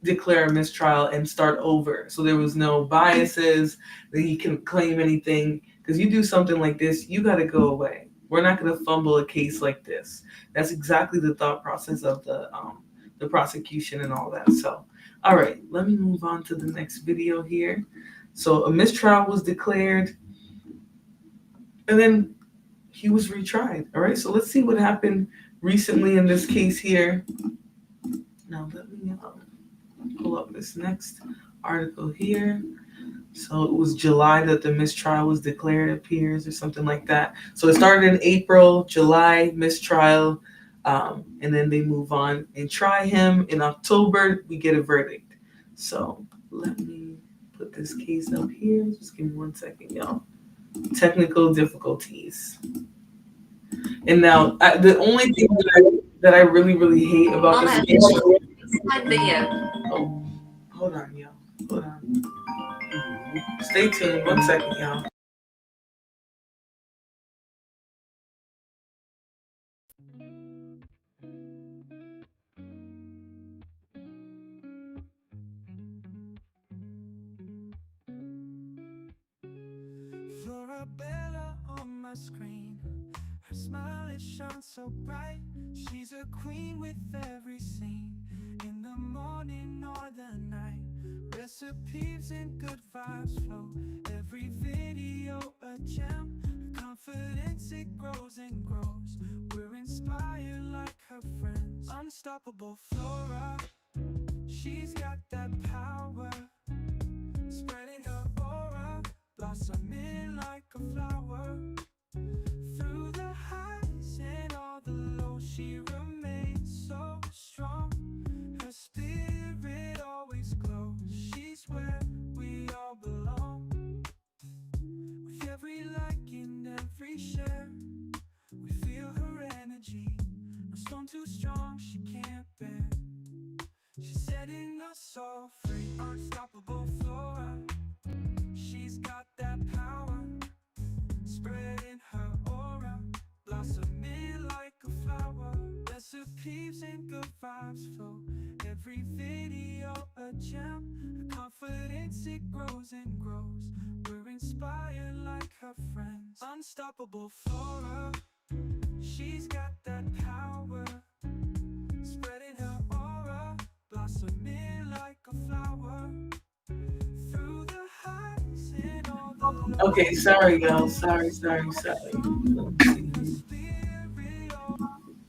declare a mistrial and start over. So there was no biases, that he can claim anything. Because you do something like this, you got to go away. We're not going to fumble a case like this. That's exactly the thought process of the prosecution and all that. So, all right, let me move on to the next video here. So a mistrial was declared, and then he was retried. All right, so let's see what happened recently in this case here. Now let me pull up this next article here. So it was July that the mistrial was declared, it appears, or something like that. So it started in April, July, mistrial, and then they move on and try him. In October, we get a verdict. So let me put this case up here. Just give me 1 second, y'all. Technical difficulties. And now, the only thing that I really hate about this case. Oh, hold on, y'all. Hold on. Stay tuned. 1 second, y'all. Florabella on my screen. Her smile, it shines so bright. She's a queen with every scene. In the morning or the night. Recipes and good vibes flow. Every video a gem. Confidence, it grows and grows. We're inspired like her friends. Unstoppable Flora, she's got that power. Spreading her aura, blossoming like a flower. Through the highs and all the lows, she remains so strong. Her spirit always glows. She's where we all belong. With every like and every share, we feel her energy. No storm too strong, she can't bear. She's setting us all free. Unstoppable Flora, she's got that power. Spreading her aura, blossoming like a flower. Recipes and good vibes flow. Every video a gem. Her confidence, it grows and grows. We're inspired like her friends. Unstoppable Flora, she's got that power. Spreading her aura, blossoming like a flower. Through the highs and all the lows. Okay, sorry, y'all. Sorry.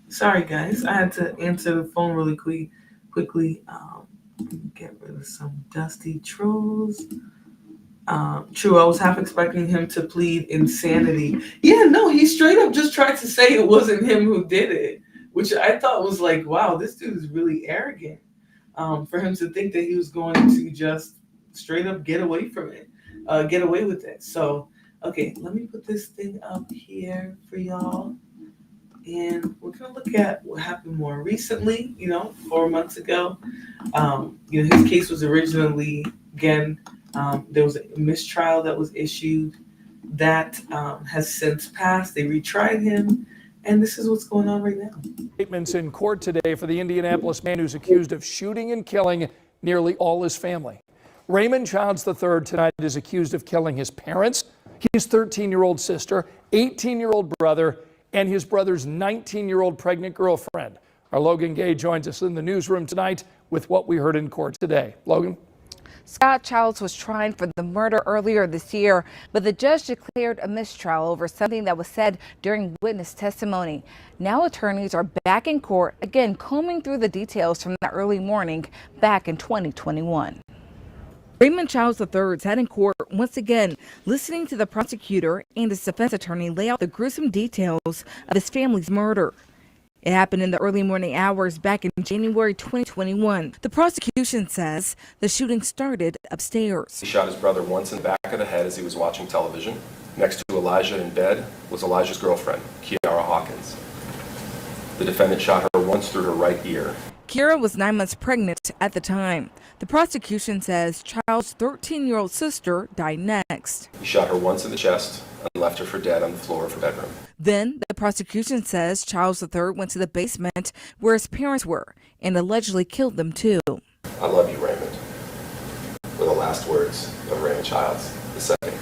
Sorry, guys. I had to answer the phone really quickly. Get rid of some dusty trolls. True, I was half expecting him to plead insanity. Yeah, no, he straight up just tried to say it wasn't him who did it, which I thought was like, wow, this dude is really arrogant. For him to think that he was going to just straight up get away from it, get away with it. So, okay, let me put this thing up here for y'all. And we're going to look at what happened more recently, 4 months ago. His case was originally, again, there was a mistrial that was issued that has since passed. They retried him, and this is what's going on right now. Statements in court today for the Indianapolis man who's accused of shooting and killing nearly all his family. Raymond Childs III tonight is accused of killing his parents, his 13-year-old sister, 18-year-old brother, and his brother's 19-year-old pregnant girlfriend. Our Logan Gay joins us in the newsroom tonight with what we heard in court today. Logan? Scott Childs was tried for the murder earlier this year, but the judge declared a mistrial over something that was said during witness testimony. Now attorneys are back in court, again combing through the details from that early morning back in 2021. Raymond Childs III sat in court once again, listening to the prosecutor and his defense attorney lay out the gruesome details of his family's murder. It happened in the early morning hours back in January 2021. The prosecution says the shooting started upstairs. He shot his brother once in the back of the head as he was watching television. Next to Elijah in bed was Elijah's girlfriend, Kiara Hawkins. The defendant shot her once through her right ear. Kiara was 9 months pregnant at the time. The prosecution says Child's 13-year-old sister died next. He shot her once in the chest and left her for dead on the floor of her bedroom. Then the prosecution says Childs III went to the basement where his parents were and allegedly killed them too. I love you, Raymond, were the last words of Raymond Childs II.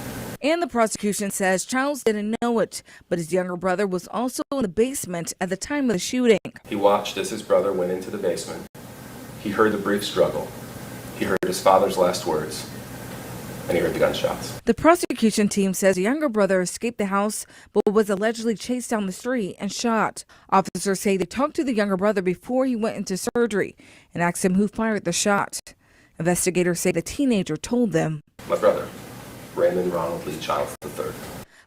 And the prosecution says Childs didn't know it, but his younger brother was also in the basement at the time of the shooting. He watched as his brother went into the basement. He heard the brief struggle. He heard his father's last words, and he heard the gunshots. The prosecution team says the younger brother escaped the house, but was allegedly chased down the street and shot. Officers say they talked to the younger brother before he went into surgery and asked him who fired the shot. Investigators say the teenager told them. My brother, Raymond Ronald Lee Childs III.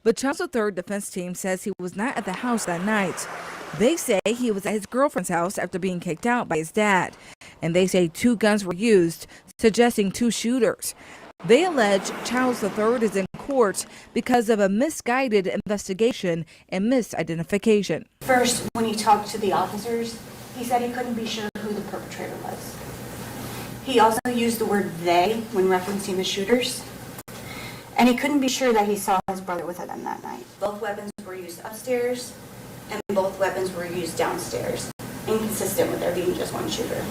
But Childs III defense team says he was not at the house that night. They say he was at his girlfriend's house after being kicked out by his dad. And they say 2 guns were used, suggesting 2 shooters. They allege Childs III is in court because of a misguided investigation and misidentification. First, when he talked to the officers, he said he couldn't be sure who the perpetrator was. He also used the word they when referencing the shooters. And he couldn't be sure that he saw his brother with them that night. Both weapons were used upstairs, and both weapons were used downstairs, inconsistent with there being just one shooter.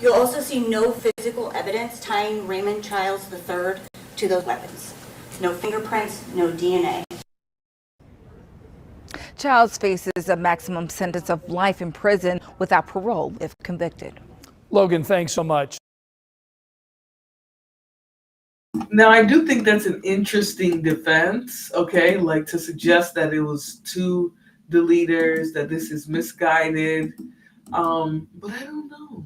You'll also see no physical evidence tying Raymond Childs III to those weapons. No fingerprints, no DNA. Childs faces a maximum sentence of life in prison without parole if convicted. Logan, thanks so much. Now, I do think that's an interesting defense, okay? Like to suggest that it was two deleters, that this is misguided. But I don't know.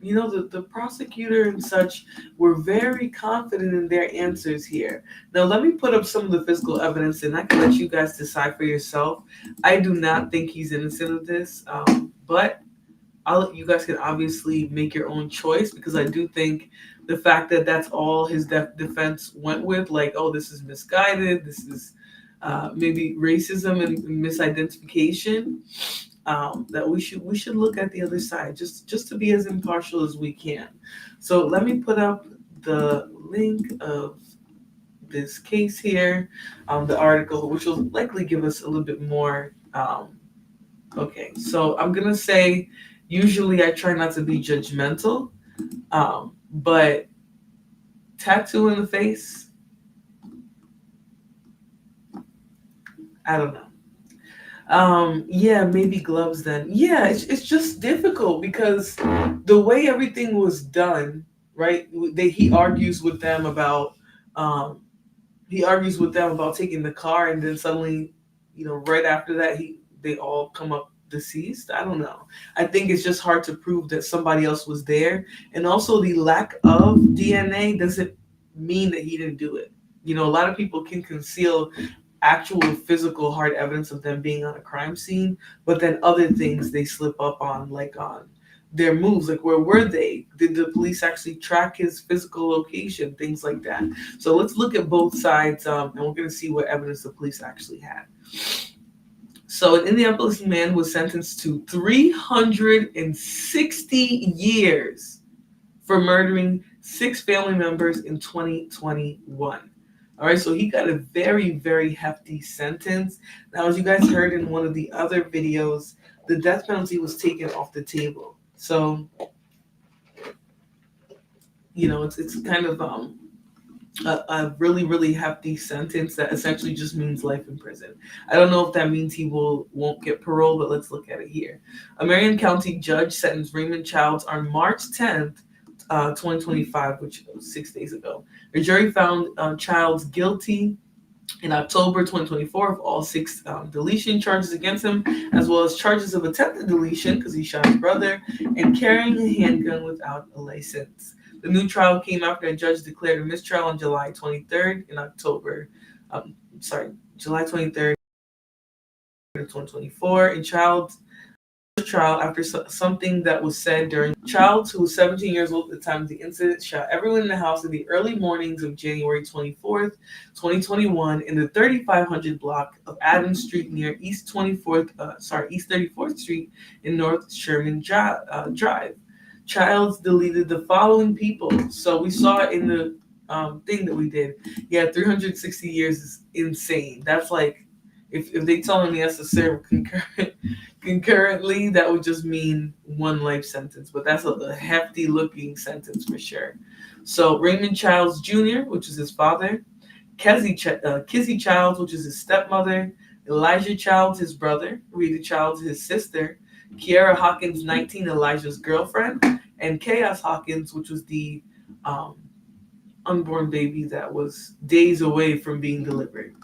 You know, the prosecutor and such were very confident in their answers here. Now, let me put up some of the physical evidence and I can let you guys decide for yourself. I do not think he's innocent of this, but you guys can obviously make your own choice, because I do think the fact that that's all his defense went with, like, oh, this is misguided, this is maybe racism and misidentification, that we should look at the other side, just to be as impartial as we can. So let me put up the link of this case here, the article, which will likely give us a little bit more. Okay, so I'm gonna say, usually I try not to be judgmental, but tattoo in the face, I don't know. Yeah, maybe gloves then. Yeah, it's just difficult because the way everything was done, right? He argues with them about taking the car, and then suddenly, right after that, they all come up deceased. I don't know. I think it's just hard to prove that somebody else was there, and also the lack of DNA doesn't mean that he didn't do it. A lot of people can conceal actual physical hard evidence of them being on a crime scene, but then other things they slip up on, like on their moves, like where were they? Did the police actually track his physical location? Things like that. So let's look at both sides, and we're going to see what evidence the police actually had. So an Indianapolis man was sentenced to 360 years for murdering 6 family members in 2021. All right, so he got a very, very hefty sentence. Now, as you guys heard in one of the other videos, the death penalty was taken off the table. So, it's kind of a really, really hefty sentence that essentially just means life in prison. I don't know if that means he won't get parole, but let's look at it here. A Marion County judge sentenced Raymond Childs on March 10th, 2025, which was 6 days ago. The jury found Childs guilty in October 2024 of all 6 deletion charges against him, as well as charges of attempted deletion because he shot his brother and carrying a handgun without a license. The new trial came after a judge declared a mistrial on July 23rd, July 23rd, 2024, in Childs' trial after something that was said during. Childs, who was 17 years old at the time of the incident, shot everyone in the house in the early mornings of January 24th, 2021 in the 3500 block of Adams Street near East 34th Street in North Sherman Drive. Childs deleted the following people. So we saw it in the thing that we did. Yeah, 360 years is insane. That's like, if they tell him he has to serve concurrently, that would just mean 1 life sentence. But that's a hefty looking sentence for sure. So Raymond Childs Jr., which is his father, Kizzy Childs, which is his stepmother, Elijah Childs, his brother, Rita Childs, his sister, Kiara Hawkins, 19, Elijah's girlfriend, and Chaos Hawkins, which was the unborn baby that was days away from being delivered,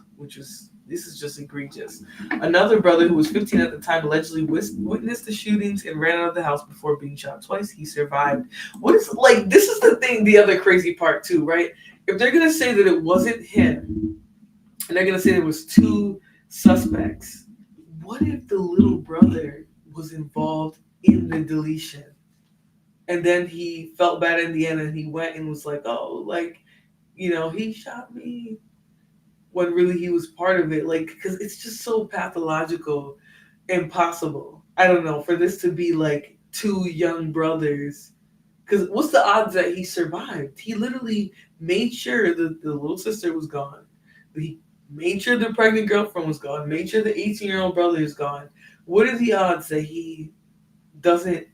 this is just egregious. Another brother who was 15 at the time allegedly witnessed the shootings and ran out of the house before being shot twice. He survived. This is the thing, the other crazy part too, right? If they're going to say that it wasn't him, and they're going to say there was 2 suspects, what if the little brother was involved in the deletion? And then he felt bad in the end and he went and was like, oh, he shot me, when really he was part of it. Because it's just so pathological, impossible. I don't know, for this to be 2 young brothers. Because what's the odds that he survived? He literally made sure that the little sister was gone. He made sure the pregnant girlfriend was gone, made sure the 18-year-old brother is gone. What are the odds that he doesn't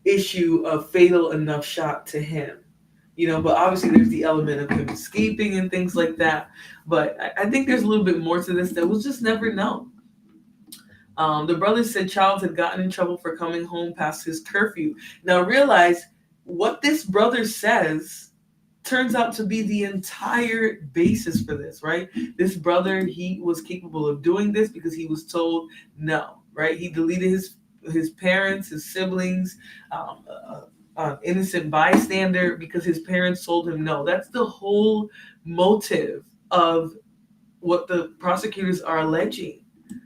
issue a fatal enough shot to him? But obviously there's the element of him escaping and things like that. But I think there's a little bit more to this that we'll just never know. The brother said Childs had gotten in trouble for coming home past his curfew. Now realize what this brother says turns out to be the entire basis for this, right? This brother, he was capable of doing this because he was told no, right? He deleted his parents, his siblings, innocent bystander because his parents told him no. That's the whole motive of what the prosecutors are alleging.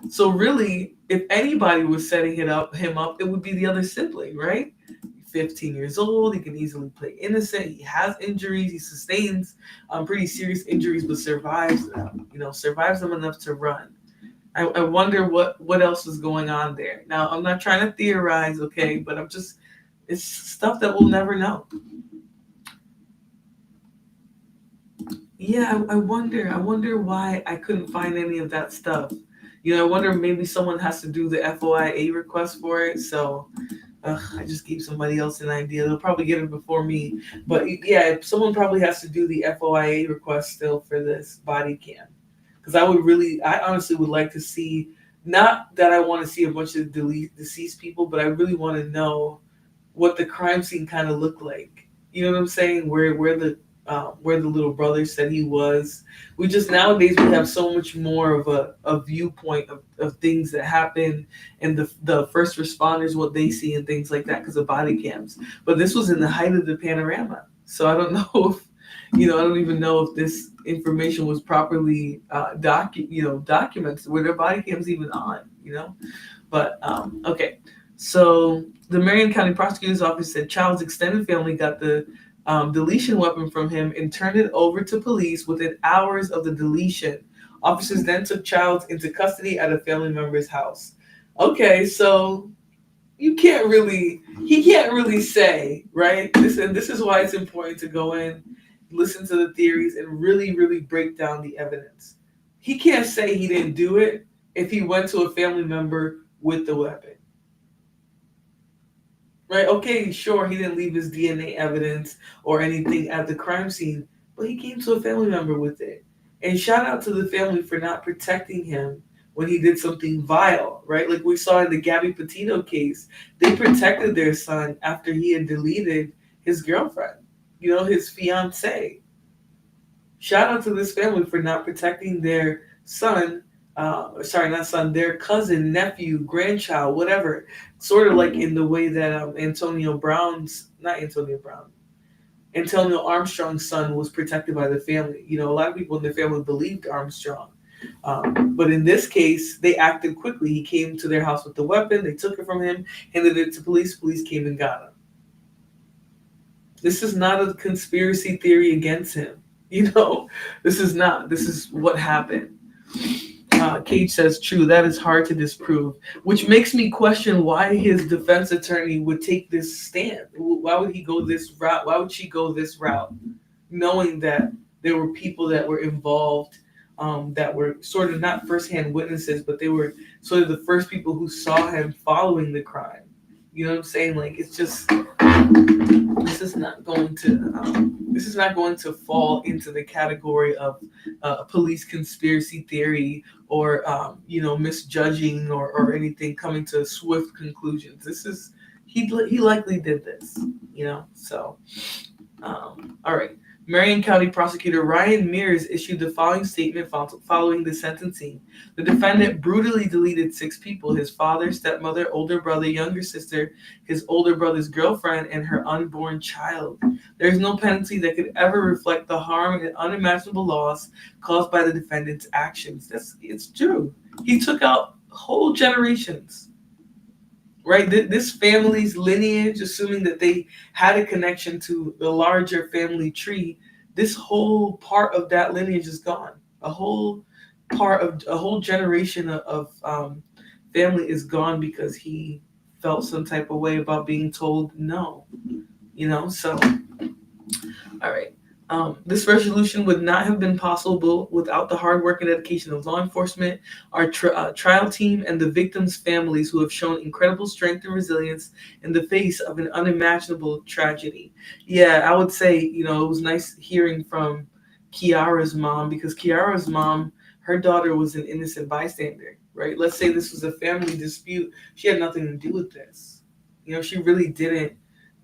So really, if anybody was setting him up, it would be the other sibling, right? 15 years old, he can easily play innocent. He has injuries. He sustains pretty serious injuries, but survives them. Survives them enough to run. I wonder what else is going on there. Now, I'm not trying to theorize, okay, but it's stuff that we'll never know. Yeah, I wonder why I couldn't find any of that stuff. I wonder maybe someone has to do the FOIA request for it. So I just gave somebody else an idea. They'll probably get it before me. But yeah, someone probably has to do the FOIA request still for this body cam. Because I honestly would like to see, not that I want to see a bunch of deceased people, but I really want to know what the crime scene kind of looked like. You know what I'm saying? Where the little brother said he was. Nowadays we have so much more of a viewpoint of things that happen and the first responders, what they see and things like that because of body cams. But this was in the height of the panorama. So I don't know if, I don't even know if this information was properly documented. Were their body cams even on, But, okay. So the Marion County Prosecutor's Office said Child's extended family got the deletion weapon from him and turned it over to police within hours of the deletion. Officers then took Childs into custody at a family member's house. Okay, so he can't really say, right? This is why it's important to go in, listen to the theories, and really, really break down the evidence. He can't say he didn't do it if he went to a family member with the weapon. Right? Okay, sure, he didn't leave his DNA evidence or anything at the crime scene, but he came to a family member with it. And shout out to the family for not protecting him when he did something vile, right? Like we saw in the Gabby Petito case, they protected their son after he had deleted his girlfriend, his fiance. Shout out to this family for not protecting their son, their cousin, nephew, grandchild, whatever. Sort of like in the way that Antonio Armstrong's son was protected by the family. A lot of people in the family believed Armstrong. But in this case, they acted quickly. He came to their house with the weapon. They took it from him, handed it to police. Police came and got him. This is not a conspiracy theory against him. This is not. This is what happened. Cage says, true, that is hard to disprove, which makes me question why his defense attorney would take this stand. Why would he go this route? Why would she go this route? Knowing that there were people that were involved that were sort of not firsthand witnesses, but they were sort of the first people who saw him following the crime. You know what I'm saying? Like, it's just, this is not going to fall into the category of police conspiracy theory or misjudging or anything, coming to swift conclusions. This is, he likely did this, so all right. Marion County Prosecutor Ryan Mears issued the following statement following the sentencing. The defendant brutally deleted 6 people: his father, stepmother, older brother, younger sister, his older brother's girlfriend, and her unborn child. There is no penalty that could ever reflect the harm and unimaginable loss caused by the defendant's actions. It's true. He took out whole generations. Right, this family's lineage, assuming that they had a connection to the larger family tree, this whole part of that lineage is gone. A whole generation of family is gone because he felt some type of way about being told no. So all right. This resolution would not have been possible without the hard work and dedication of law enforcement, our trial team, and the victims' families who have shown incredible strength and resilience in the face of an unimaginable tragedy. Yeah, I would say, it was nice hearing from Kiara's mom, because Kiara's mom, her daughter was an innocent bystander, right? Let's say this was a family dispute. She had nothing to do with this. She really didn't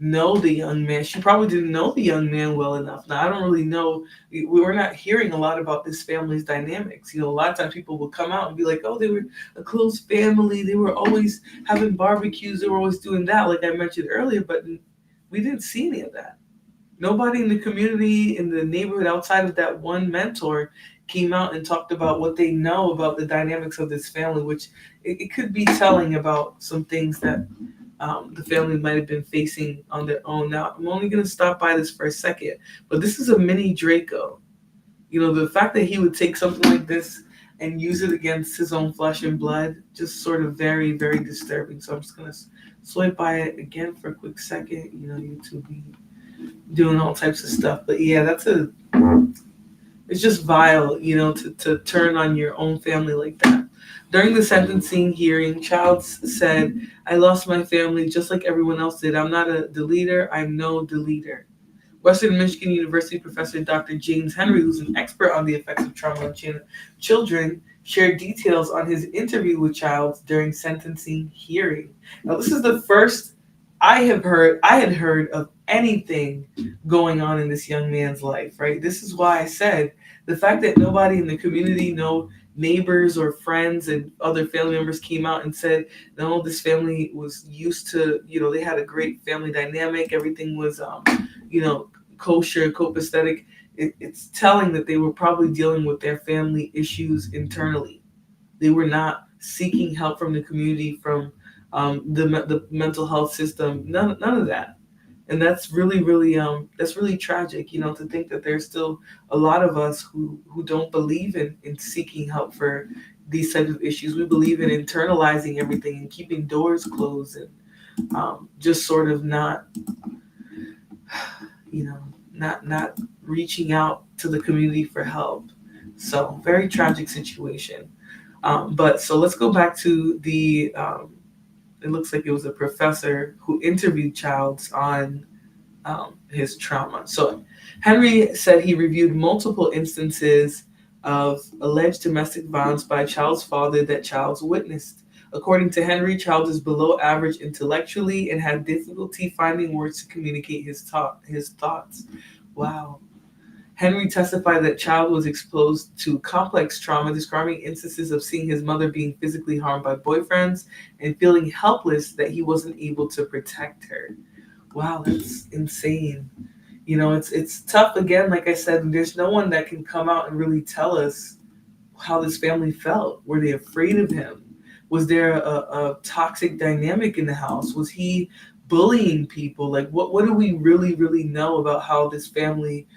know the young man. She probably didn't know the young man well enough. Now, I don't really know. We're not hearing a lot about this family's dynamics. You know, a lot of times people will come out and be like, oh, they were a close family. They were always having barbecues. They were always doing that, like I mentioned earlier. But we didn't see any of that. Nobody in the community, in the neighborhood outside of that one mentor came out and talked about what they know about the dynamics of this family, which it could be telling about some things that the family might have been facing on their own. Now, I'm only going to stop by this for a second, but this is a mini Draco. You know, the fact that he would take something like this and use it against his own flesh and blood, just sort of very, very disturbing. So I'm just going to swipe by it again for a quick second. You know, YouTube be doing all types of stuff. But yeah, it's just vile, you know, to turn on your own family like that. During the sentencing hearing, Childs said, I lost my family just like everyone else did. I'm not a deleter. I'm no deleter. Western Michigan University professor Dr. James Henry, who's an expert on the effects of trauma on children, shared details on his interview with Childs during sentencing hearing. Now, this is the first I had heard of anything going on in this young man's life, right? This is why I said the fact that nobody in the community, no neighbors or friends and other family members came out and said, no, this family was used to, you know, they had a great family dynamic. Everything was, you know, kosher, copacetic. It's telling that they were probably dealing with their family issues internally. They were not seeking help from the community, from the mental health system, none of that. And that's really, really, that's really tragic, you know, to think that there's still a lot of us who don't believe in seeking help for these types of issues. We believe in internalizing everything and keeping doors closed and just sort of not, you know, not reaching out to the community for help. So very tragic situation. But so let's go back to the, it looks like it was a professor who interviewed Childs on his trauma. So Henry said he reviewed multiple instances of alleged domestic violence by Childs' father that Childs witnessed. According to Henry, Childs is below average intellectually and had difficulty finding words to communicate his thoughts. Wow. Henry testified that Childs was exposed to complex trauma, describing instances of seeing his mother being physically harmed by boyfriends and feeling helpless that he wasn't able to protect her. Wow, that's insane. You know, it's tough. Again, like I said, there's no one that can come out and really tell us how this family felt. Were they afraid of him? Was there a toxic dynamic in the house? Was he bullying people? Like, what do we really, really know about how this family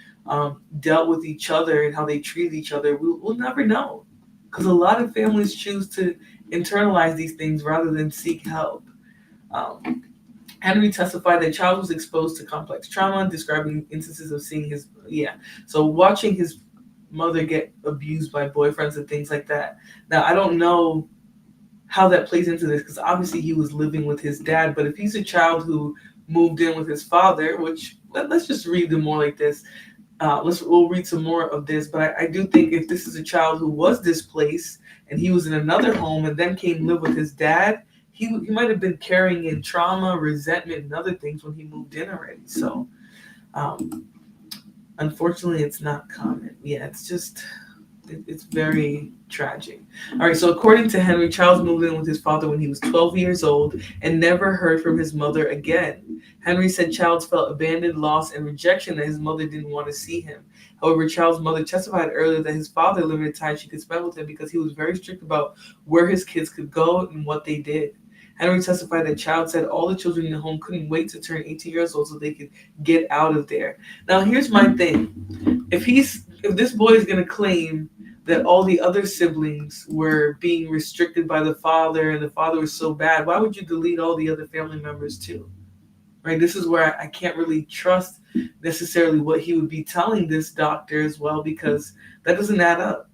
dealt with each other and how they treated each other? We'll never know, because a lot of families choose to internalize these things rather than seek help. Henry testified that Childs was exposed to complex trauma, describing instances of seeing so watching his mother get abused by boyfriends and things like that. Now, I don't know how that plays into this, because obviously he was living with his dad, but if he's a child who moved in with his father, which let's just read them more like this. We'll read some more of this, but I do think if this is a child who was displaced and he was in another home and then came live with his dad, he might have been carrying in trauma, resentment, and other things when he moved in already. So, unfortunately, it's not common. Yeah, it's very tragic. All right, so according to Henry, Childs moved in with his father when he was 12 years old and never heard from his mother again. Henry said Childs felt abandoned, lost, and rejection, that his mother didn't want to see him. However, Childs' mother testified earlier that his father limited time she could spend with him because he was very strict about where his kids could go and what they did. Henry testified that Childs said all the children in the home couldn't wait to turn 18 years old so they could get out of there. Now, here's my thing. If this boy is going to claim that all the other siblings were being restricted by the father and the father was so bad, why would you delete all the other family members too? Right? This is where I can't really trust necessarily what he would be telling this doctor as well, because that doesn't add up.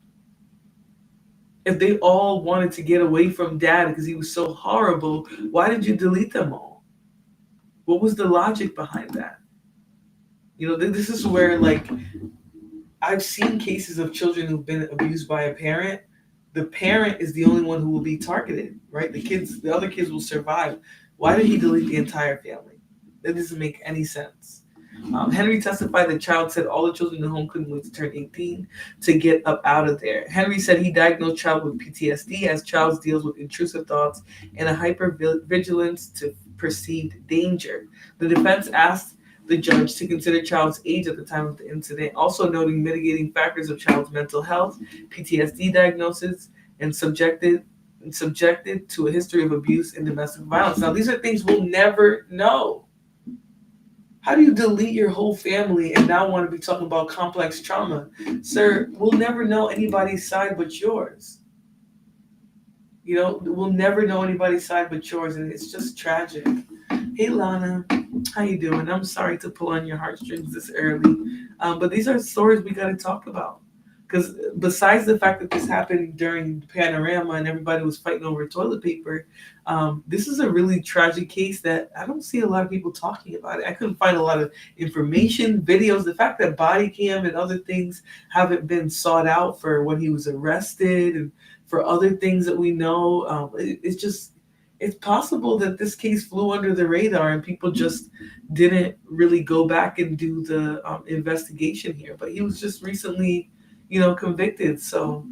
If they all wanted to get away from dad because he was so horrible, why did you delete them all? What was the logic behind that? You know, this is where, like, I've seen cases of children who've been abused by a parent. The parent is the only one who will be targeted, right? The other kids will survive. Why did he delete the entire family? That doesn't make any sense. Henry testified the child said all the children in the home couldn't wait to turn 18 to get up out of there. Henry said he diagnosed child with PTSD as child deals with intrusive thoughts and a hypervigilance to perceived danger. The defense asked the judge to consider child's age at the time of the incident, also noting mitigating factors of child's mental health, PTSD diagnosis, and subjected to a history of abuse and domestic violence. Now, these are things we'll never know. How do you delete your whole family and now want to be talking about complex trauma? Sir, we'll never know anybody's side but yours. You know, we'll never know anybody's side but yours, and it's just tragic. Hey, Lana, how you doing? I'm sorry to pull on your heartstrings this early, but these are stories we got to talk about. Because besides the fact that this happened during Panorama and everybody was fighting over toilet paper, this is a really tragic case that I don't see a lot of people talking about it. I couldn't find a lot of information, videos. The fact that body cam and other things haven't been sought out for when he was arrested and for other things that we know, it's possible that this case flew under the radar and people just didn't really go back and do the investigation here. But he was just recently, convicted. So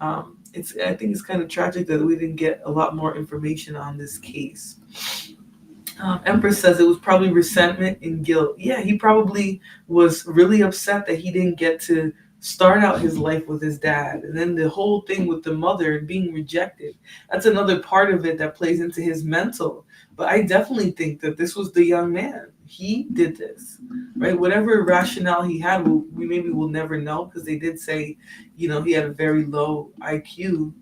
I think it's kind of tragic that we didn't get a lot more information on this case. Empress says it was probably resentment and guilt. Yeah, he probably was really upset that he didn't get to start out his life with his dad. And then the whole thing with the mother and being rejected. That's another part of it that plays into his mental. But I definitely think that this was the young man. He did this, right? Whatever rationale he had, we maybe will never know, because they did say, he had a very low IQ.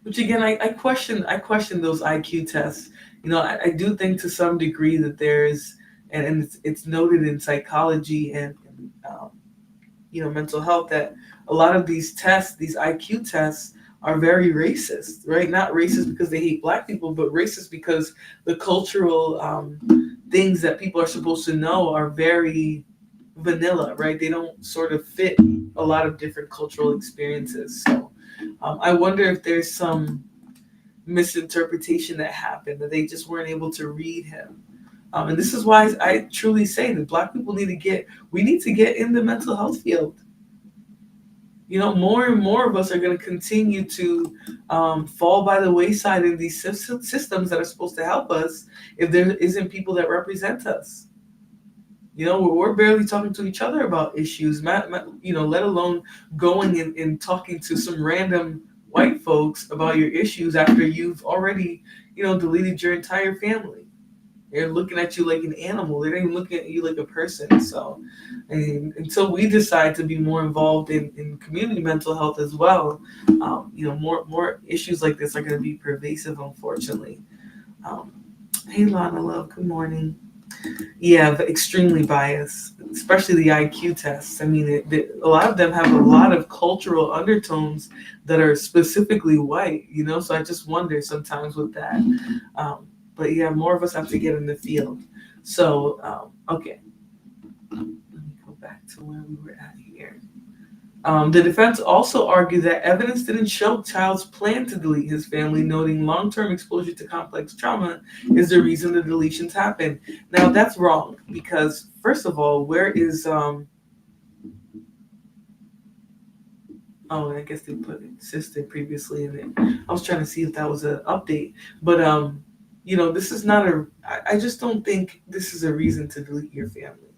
Which again, I question those IQ tests. I do think to some degree that there's, and it's noted in psychology and mental health, that a lot of these tests, these IQ tests, are very racist, right? Not racist because they hate Black people, but racist because the cultural things that people are supposed to know are very vanilla, right? They don't sort of fit a lot of different cultural experiences. So I wonder if there's some misinterpretation that happened, that they just weren't able to read him. And this is why I truly say that Black people need to get in the mental health field. More and more of us are going to continue to fall by the wayside in these systems that are supposed to help us if there isn't people that represent us. We're barely talking to each other about issues, let alone going and talking to some random white folks about your issues after you've already, deleted your entire family. They're looking at you like an animal. They're not even looking at you like a person. So until we decide to be more involved in community mental health as well, more issues like this are going to be pervasive, unfortunately. Hey, Lana, love, good morning. Yeah, extremely biased, especially the IQ tests. I mean, a lot of them have a lot of cultural undertones that are specifically white, so I just wonder sometimes with that. But yeah, more of us have to get in the field. So, okay. Let me go back to where we were at here. The defense also argued that evidence didn't show child's plan to delete his family, noting long-term exposure to complex trauma is the reason the deletions happened. Now, that's wrong, because first of all, where is I guess they put sister previously in it. I was trying to see if that was an update, but this is not I just don't think this is a reason to delete your family.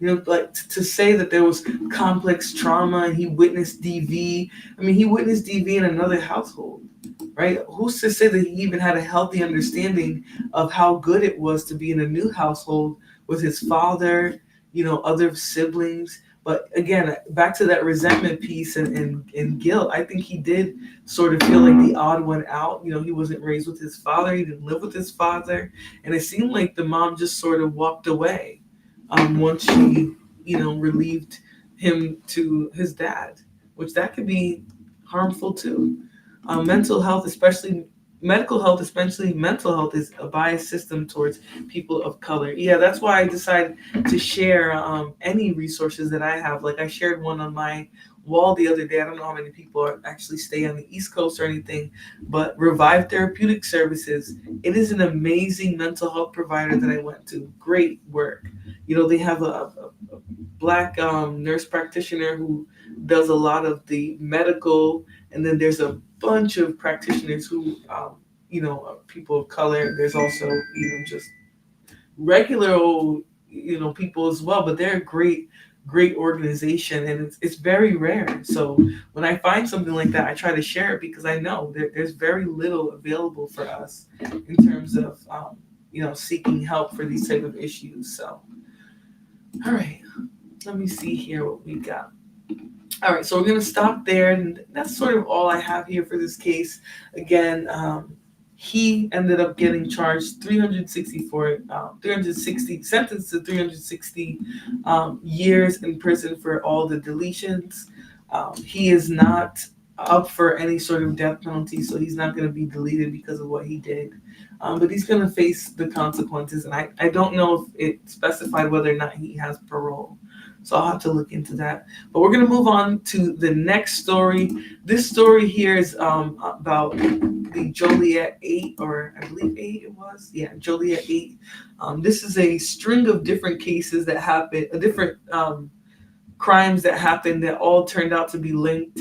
Like to say that there was complex trauma and he witnessed DV. I mean, he witnessed DV in another household, right? Who's to say that he even had a healthy understanding of how good it was to be in a new household with his father, other siblings? But again, back to that resentment piece and guilt, I think he did sort of feel like the odd one out. He wasn't raised with his father. He didn't live with his father. And it seemed like the mom just sort of walked away once she, relieved him to his dad, which that could be harmful too. Mental health, especially medical health, especially mental health, is a biased system towards people of color. Yeah, that's why I decided to share any resources that I have. Like I shared one on my wall the other day. I don't know how many people actually stay on the East Coast or anything, but Revive Therapeutic Services, it is an amazing mental health provider that I went to. Great work. You know, they have a Black nurse practitioner who does a lot of the medical, and then there's a bunch of practitioners who, you know, people of color. There's also, you know, just regular old, you know, people as well, but they're a great organization, and it's very rare. So when I find something like that, I try to share it because I know there's very little available for us in terms of you know, seeking help for these type of issues. So all right, let me see here what we got. All right, so we're going to stop there, and that's sort of all I have here for this case. Again, he ended up getting charged 360, sentenced to 360 years in prison for all the deletions. He is not up for any sort of death penalty, so he's not going to be deleted because of what he did. But he's going to face the consequences, and I don't know if it specified whether or not he has parole. So I'll have to look into that. But we're going to move on to the next story. This story here is about the Joliet 8, or I believe 8 it was. Yeah, Joliet 8. This is a string of different cases that happened, different crimes that happened that all turned out to be linked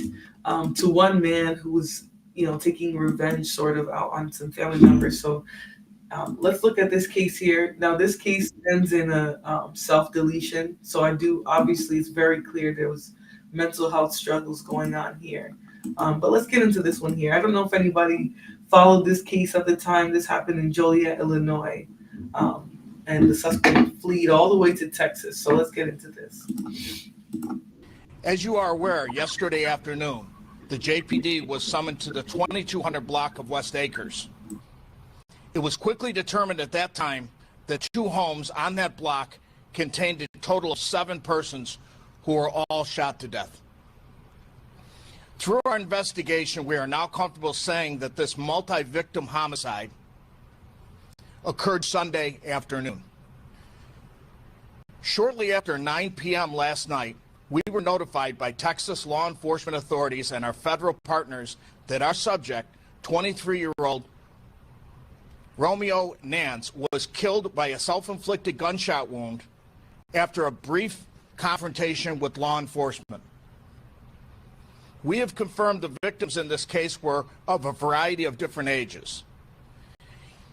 to one man who was, you know, taking revenge sort of out on some family members. So let's look at this case here. Now, this case ends in a self-deletion. So obviously, it's very clear there was mental health struggles going on here. But let's get into this one here. I don't know if anybody followed this case at the time. This happened in Joliet, Illinois. And the suspect fled all the way to Texas. So let's get into this. As you are aware, yesterday afternoon, the JPD was summoned to the 2200 block of West Acres. It was quickly determined at that time that 2 homes on that block contained a total of 7 persons who were all shot to death. Through our investigation, we are now comfortable saying that this multi-victim homicide occurred Sunday afternoon. Shortly after 9 p.m. last night, we were notified by Texas law enforcement authorities and our federal partners that our subject, 23-year-old Romeo Nance, was killed by a self-inflicted gunshot wound after a brief confrontation with law enforcement. We have confirmed the victims in this case were of a variety of different ages.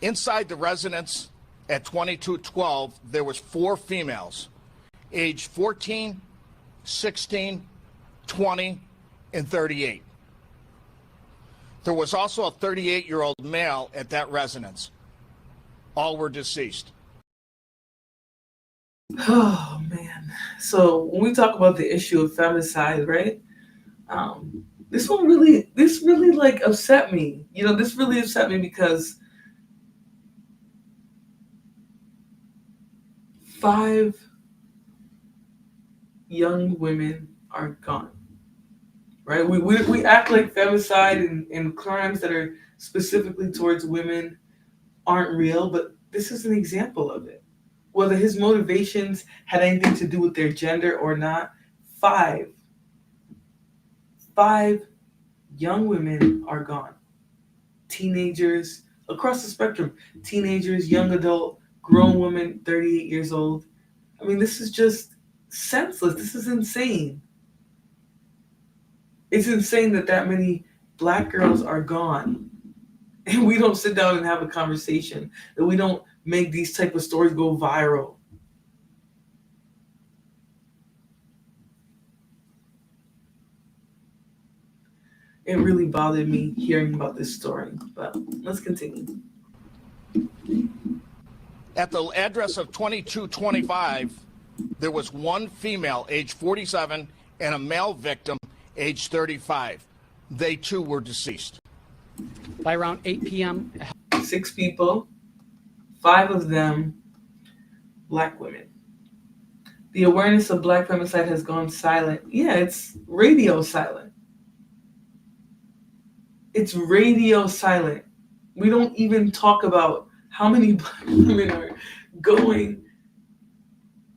Inside the residence at 2212, there was 4 females, aged 14, 16, 20, and 38. There was also a 38-year-old male at that residence. All were deceased. Oh, man. So when we talk about the issue of femicide, right? This really like upset me. You know, this really upset me because 5 young women are gone. Right? We act like femicide and crimes that are specifically towards women aren't real, but this is an example of it. Whether his motivations had anything to do with their gender or not, 5 young women are gone. Teenagers across the spectrum, teenagers, young adult, grown women, 38 years old. I mean, this is just senseless. This is insane. It's insane that many Black girls are gone. And we don't sit down and have a conversation, that we don't make these type of stories go viral. It really bothered me hearing about this story, but let's continue. At the address of 2225, there was 1 female, age 47, and a male victim, age 35. They too were deceased. By around 8 p.m. 6 people, 5 of them Black women. The awareness of Black femicide has gone silent. Yeah, it's radio silent. It's radio silent. We don't even talk about how many Black women are going.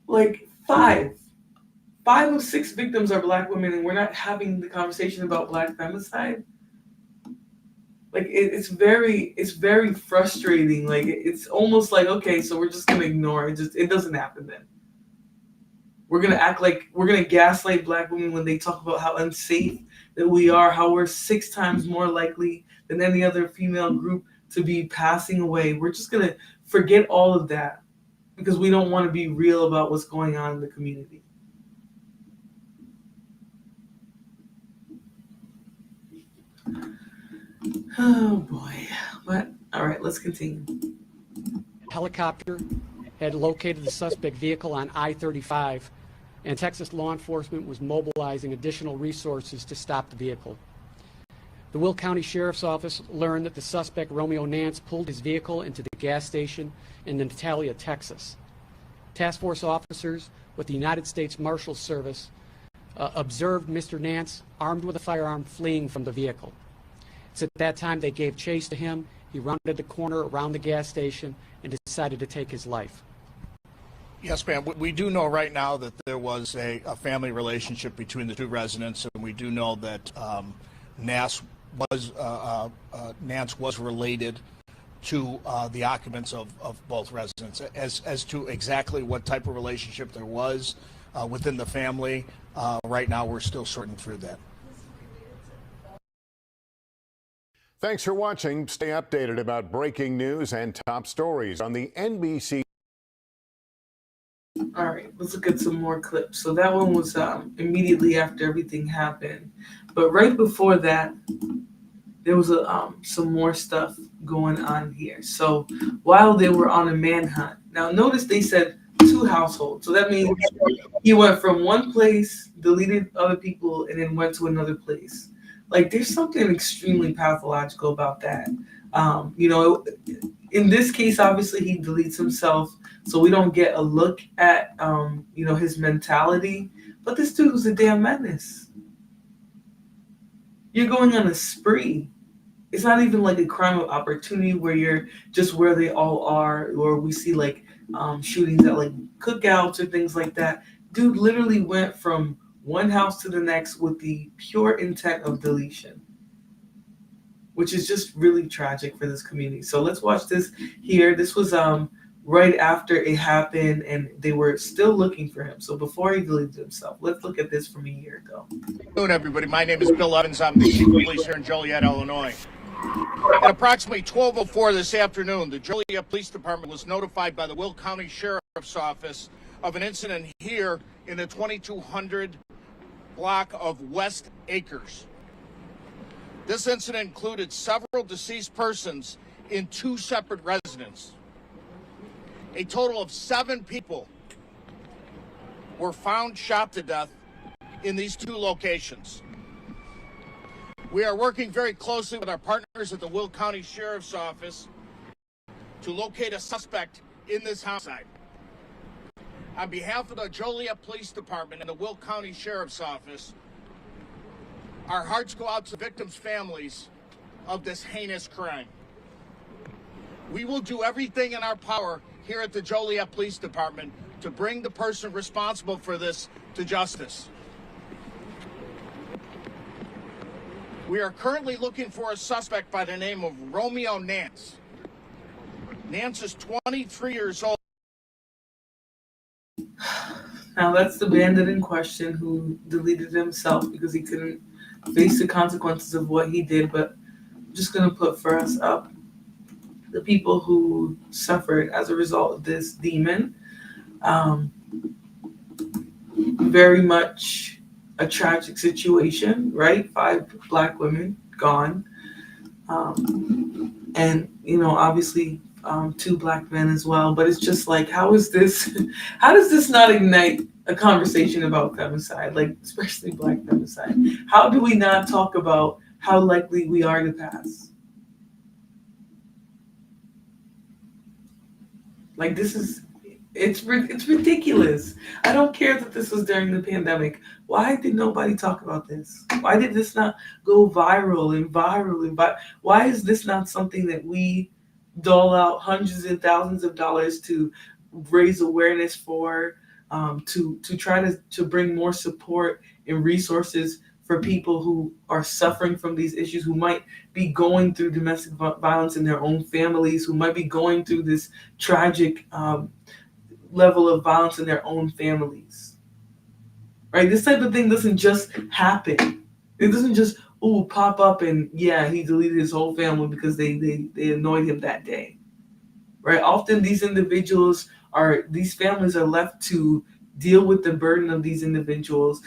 Like 5 5 of 6 victims are Black women, and we're not having the conversation about Black femicide. Like it's very frustrating. Like it's almost like, okay, so we're just gonna ignore it. It doesn't happen then. We're gonna act like we're gonna gaslight Black women when they talk about how unsafe that we are, how we're 6 times more likely than any other female group to be passing away. We're just gonna forget all of that because we don't want to be real about what's going on in the community. Oh boy. But all right, let's continue. Helicopter had located the suspect vehicle on I-35, and Texas law enforcement was mobilizing additional resources to stop the vehicle. The Will County Sheriff's Office learned that the suspect, Romeo Nance, pulled his vehicle into the gas station in Natalia, Texas. Task force officers with the United States Marshals Service observed Mr. Nance armed with a firearm fleeing from the vehicle. It's at that time they gave chase to him. He rounded the corner around the gas station and decided to take his life. Yes, ma'am. We do know right now that there was a family relationship between the two residents, and we do know that Nance was related to the occupants of both residents. As to exactly what type of relationship there was within the family, right now we're still sorting through that. Thanks for watching. Stay updated about breaking news and top stories on the NBC. All right, let's look at some more clips. So that one was immediately after everything happened. But right before that, there was some more stuff going on here. So while they were on a manhunt, now notice they said 2 households. So that means he went from one place, deleted other people, and then went to another place. Like there's something extremely pathological about that. In this case, obviously he deletes himself, so we don't get a look at his mentality. But this dude was a damn menace. You're going on a spree. It's not even like a crime of opportunity where you're just where they all are, or we see like shootings at like cookouts or things like that. Dude literally went from one house to the next with the pure intent of deletion, which is just really tragic for this community. So let's watch this here. This was right after it happened, and they were still looking for him. So before he deleted himself, let's look at this from a year ago. Good afternoon, everybody. My name is Bill Evans. I'm the chief of police here in Joliet, Illinois. At approximately 12:04 this afternoon, the Joliet Police Department was notified by the Will County Sheriff's Office of an incident here in the 2200 block of West Acres. This incident included several deceased persons in 2 separate residences. A total of 7 people were found shot to death in these 2 locations. We are working very closely with our partners at the Will County Sheriff's Office to locate a suspect in this homicide. On behalf of the Joliet Police Department and the Will County Sheriff's Office, our hearts go out to victims' families of this heinous crime. We will do everything in our power here at the Joliet Police Department to bring the person responsible for this to justice. We are currently looking for a suspect by the name of Romeo Nance. Nance is 23 years old. Now that's the bandit in question who deleted himself because he couldn't face the consequences of what he did. But I'm just going to put for us up the people who suffered as a result of this demon. Very much a tragic situation, right? 5 Black women gone. And, obviously 2 Black men as well. But it's just like, how does this not ignite a conversation about femicide, like especially Black femicide? How do we not talk about how likely we are to pass? Like it's ridiculous. I don't care that this was during the pandemic. Why did nobody talk about this? Why did this not go viral and viral and viral? Why is this not something that we dole out hundreds and thousands of dollars to raise awareness for? to try to bring more support and resources for people who are suffering from these issues, who might be going through domestic violence in their own families, who might be going through this tragic level of violence in their own families. Right? This type of thing doesn't just happen. It doesn't just pop up and yeah, he deleted his whole family because they annoyed him that day. Right? Often these families are left to deal with the burden of these individuals.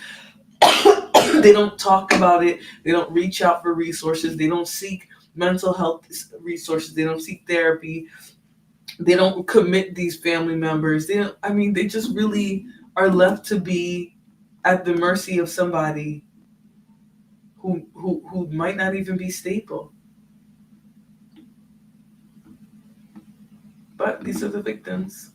They don't talk about it. They don't reach out for resources. They don't seek mental health resources. They don't seek therapy. They don't commit these family members. They just really are left to be at the mercy of somebody who might not even be stable. But these are the victims.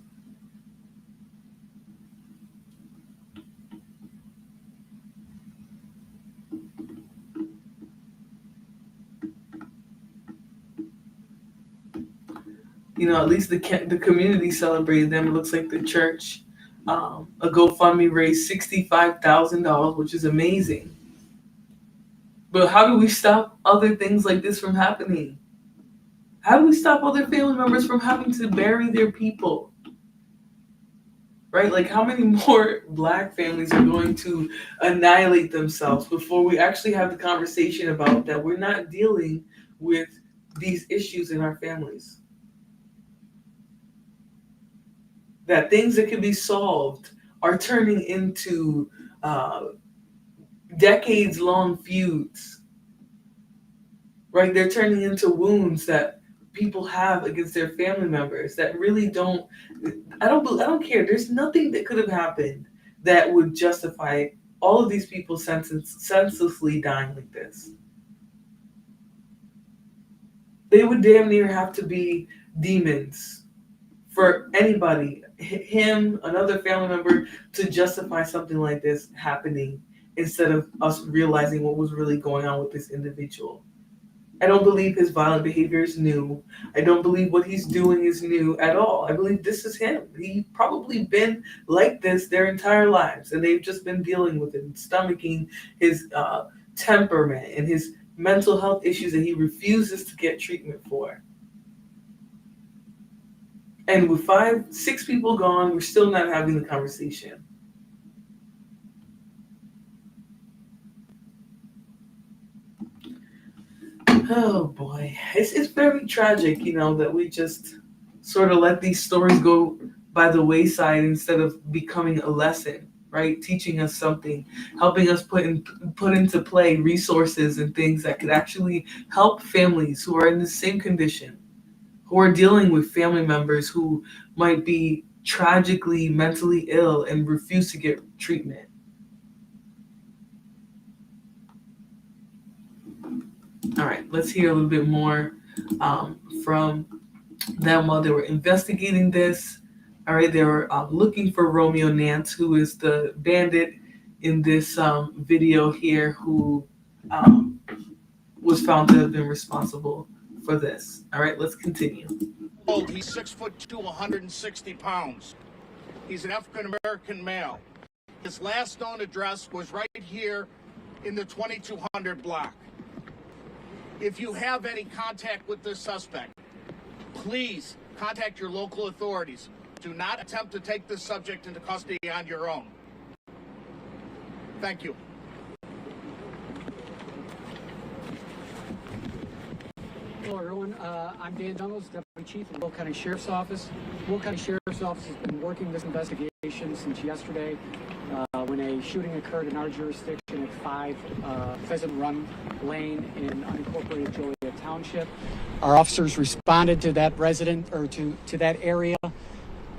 At least the community celebrated them. It looks like the church, a GoFundMe raised $65,000, which is amazing. But how do we stop other things like this from happening? How do we stop other family members from having to bury their people? Right? Like, how many more Black families are going to annihilate themselves before we actually have the conversation about that we're not dealing with these issues in our families? That things that can be solved are turning into decades-long feuds, right? They're turning into wounds that people have against their family members that really don't. I don't care. There's nothing that could have happened that would justify all of these people senselessly dying like this. They would damn near have to be demons for anybody, him, another family member, to justify something like this happening instead of us realizing what was really going on with this individual. I don't believe his violent behavior is new. I don't believe what he's doing is new at all. I believe this is him. He's probably been like this their entire lives, and they've just been dealing with it, stomaching his temperament and his mental health issues that he refuses to get treatment for. And with 5-6 people gone, we're still not having the conversation. Oh boy, it's very tragic, that we just sort of let these stories go by the wayside instead of becoming a lesson, right? Teaching us something, helping us put into play resources and things that could actually help families who are in the same condition, who are dealing with family members who might be tragically mentally ill and refuse to get treatment. All right, let's hear a little bit more from them while they were investigating this. All right, they were looking for Romeo Nance, who is the bandit in this video here, who was found to have been responsible for this. All right, let's continue. He's 6'2", 160 pounds. He's an African-American male. His last known address was right here in the 2200 block. If you have any contact with this suspect, please contact your local authorities. Do not attempt to take this subject into custody on your own. Thank you. Hello, everyone. I'm Dan Dungles, Deputy Chief of the Will County Sheriff's Office. Will County Sheriff's Office has been working this investigation since yesterday when a shooting occurred in our jurisdiction at 5 Pheasant Run Lane in unincorporated Joliet Township. Our officers responded to that to that area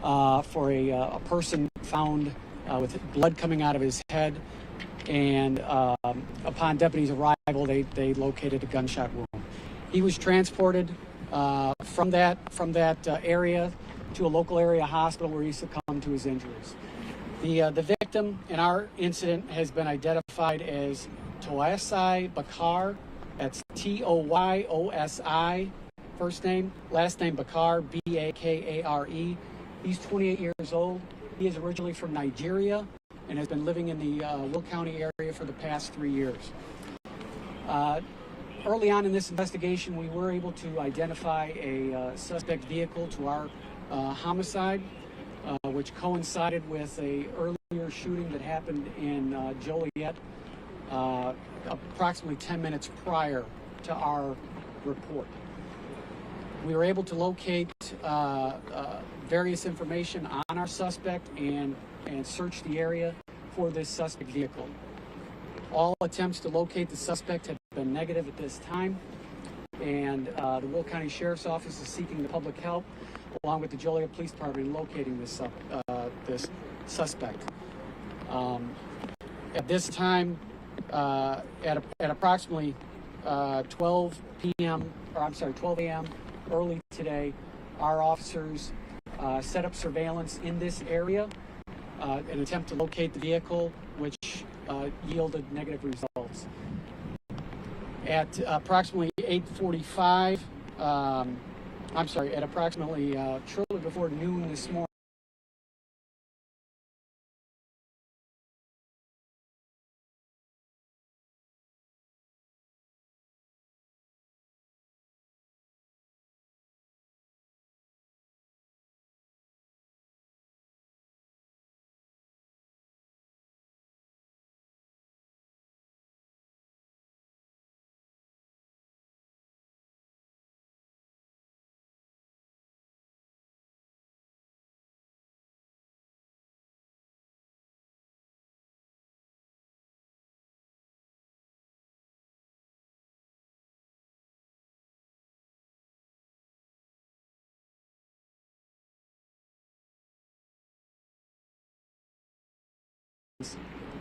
for a person found with blood coming out of his head. And upon deputies' arrival, they located a gunshot wound. He was transported from that area to a local area hospital where he succumbed to his injuries. The victim in our incident has been identified as Toyosai Bakar. That's Toyosi, first name, last name Bakar, Bakare. He's 28 years old. He is originally from Nigeria and has been living in the Will County area for the past 3 years. Early on in this investigation, we were able to identify a suspect vehicle to our homicide, which coincided with a earlier shooting that happened in Joliet approximately 10 minutes prior to our report. We were able to locate various information on our suspect and search the area for this suspect vehicle. All attempts to locate the suspect have been negative at this time, and the Will County Sheriff's Office is seeking the public help along with the Joliet Police Department in locating this suspect. At this time, at approximately 12 a.m. early today, our officers set up surveillance in this area, an attempt to locate the vehicle, which yielded negative results. At approximately 8:45, at approximately shortly before noon this morning,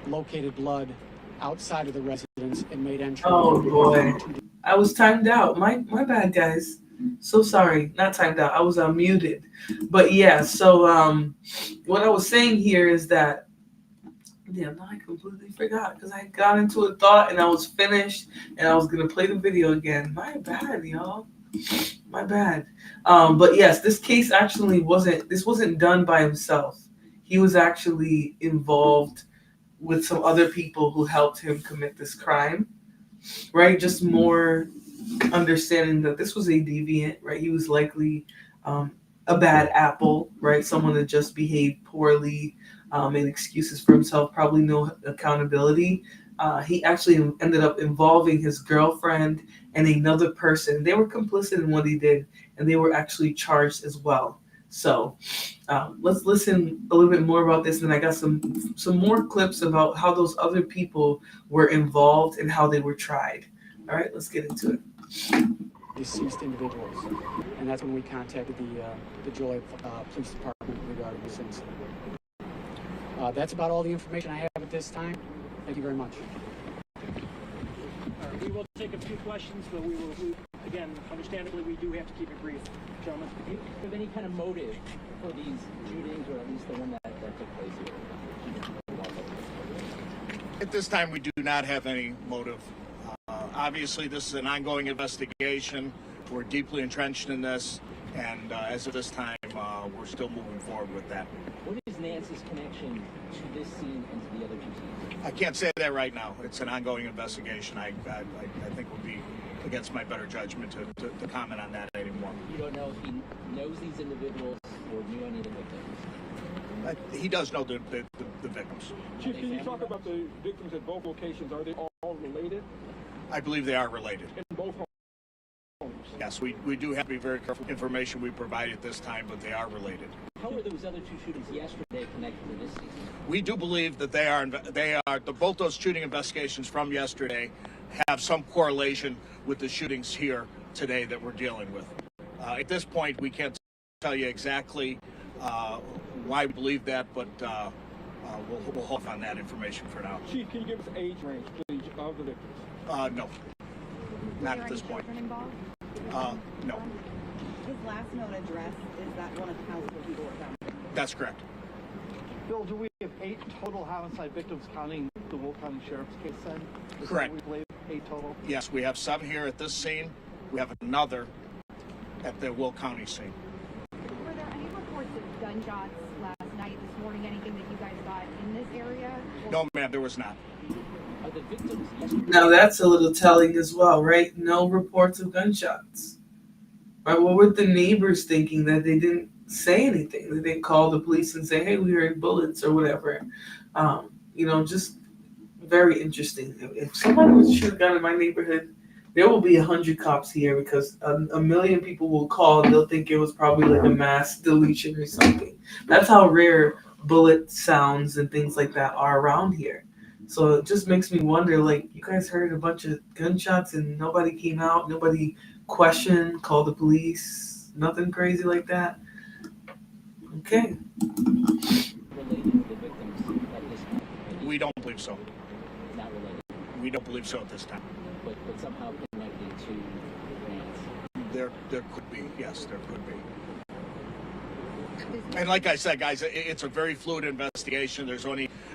located blood outside of the residence and made entry. Oh boy, I was timed out. My bad, guys. So sorry, not timed out. I was muted. But yeah, so what I was saying here is that, yeah, no, I completely forgot because I got into a thought and I was finished and I was gonna play the video again. My bad, y'all. My bad. But yes, this case actually wasn't done by himself. He was actually involved with some other people who helped him commit this crime, right? Just more understanding that this was a deviant, right? He was likely a bad apple, right? Someone that just behaved poorly, made excuses for himself, probably no accountability. He actually ended up involving his girlfriend and another person. They were complicit in what he did, and they were actually charged as well. So let's listen a little bit more about this, and I got some more clips about how those other people were involved and how they were tried. All right, let's get into it. Deceased individuals, and that's when we contacted the Joliet Police Department regarding this incident. That's about all the information I have at this time. Thank you very much. We will take a few questions, but we again, understandably, we do have to keep it brief. Gentlemen, do you have any kind of motive for these shootings, or at least the one that took place here? At this time, we do not have any motive. Obviously, this is an ongoing investigation. We're deeply entrenched in this, and as of this time, we're still moving forward with that. What is Nance's connection to this scene and to the other two scenes? I can't say that right now. It's an ongoing investigation. I think would be against my better judgment to comment on that anymore. You don't know if he knows these individuals or knew any of the victims? He does know the victims. Chief, can you talk about the victims at both locations? Are they all related? I believe they are related. In both homes? Yes, we do have to be very careful with information we provide at this time, but they are related. How were those other two shootings yesterday connected to this scene? We do believe that they are both those shooting investigations from yesterday have some correlation with the shootings here today that we're dealing with. At this point, we can't tell you exactly why we believe that, but we'll hold on that information for now. Chief, can you give us age range, please, of the victims? No, not at this point. No. His last known address is that one of the houses where people were found. That's correct. Bill, do we have 8 total homicide victims counting the Will County Sheriff's case then? Is Correct. that what we believe, 8 total? Yes, we have 7 here at this scene. We have another at the Will County scene. Were there any reports of gunshots last night, this morning? area? No, ma'am, there was not. Are the victims? Now that's a little telling as well, right? No reports of gunshots. Right? What were the neighbors thinking that they didn't say anything? They didn't call the police and say, "Hey, we heard bullets" or whatever. Just very interesting. If somebody was to shoot a gun in my neighborhood, there will be 100 cops here because a million people will call and they'll think it was probably like a mass deletion or something. That's how rare bullet sounds and things like that are around here. So it just makes me wonder, like, you guys heard a bunch of gunshots and nobody came out, nobody questioned, called the police, nothing crazy like that. Okay. We don't believe so. Not related. We don't believe so at this time. But somehow connected to Nance. There could be, yes, there could be. And like I said, guys, it's a very fluid investigation.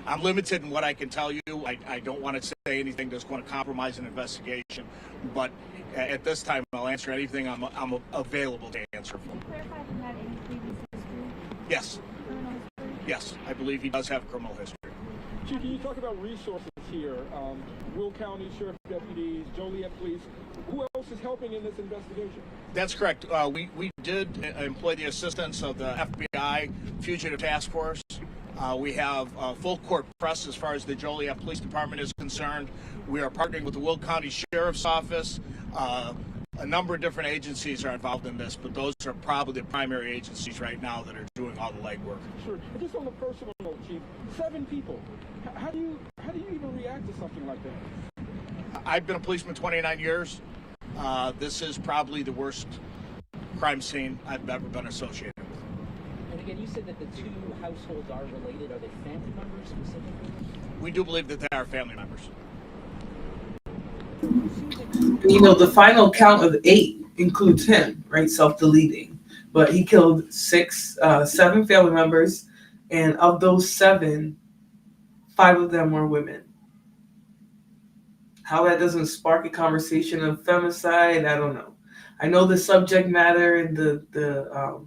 I'm limited in what I can tell you. I don't want to say anything that's going to compromise an investigation. But at this time, I'll answer anything I'm available to answer. Can you clarify if he had any previous history? Yes. Criminal history? Yes, I believe he does have criminal history. Chief, can you talk about resources here? Will County Sheriff deputies, Joliet police, who else is helping in this investigation? That's correct. We did employ the assistance of the FBI Fugitive Task Force. We have full court press as far as the Joliet Police Department is concerned. We are partnering with the Will County Sheriff's Office. A number of different agencies are involved in this, but those are probably the primary agencies right now that are doing all the legwork. Sure. Just on the personal note, Chief, 7 people. How do you even react to something like that? I've been a policeman 29 years. This is probably the worst crime scene I've ever been associated with. And again, you said that the 2 households are related. Are they family members specifically? We do believe that they are family members. The final count of 8 includes him, right? Self-deleting. But he killed 7 family members, and of those 7, 5 of them were women. How that doesn't spark a conversation of femicide, I don't know. I know the subject matter and the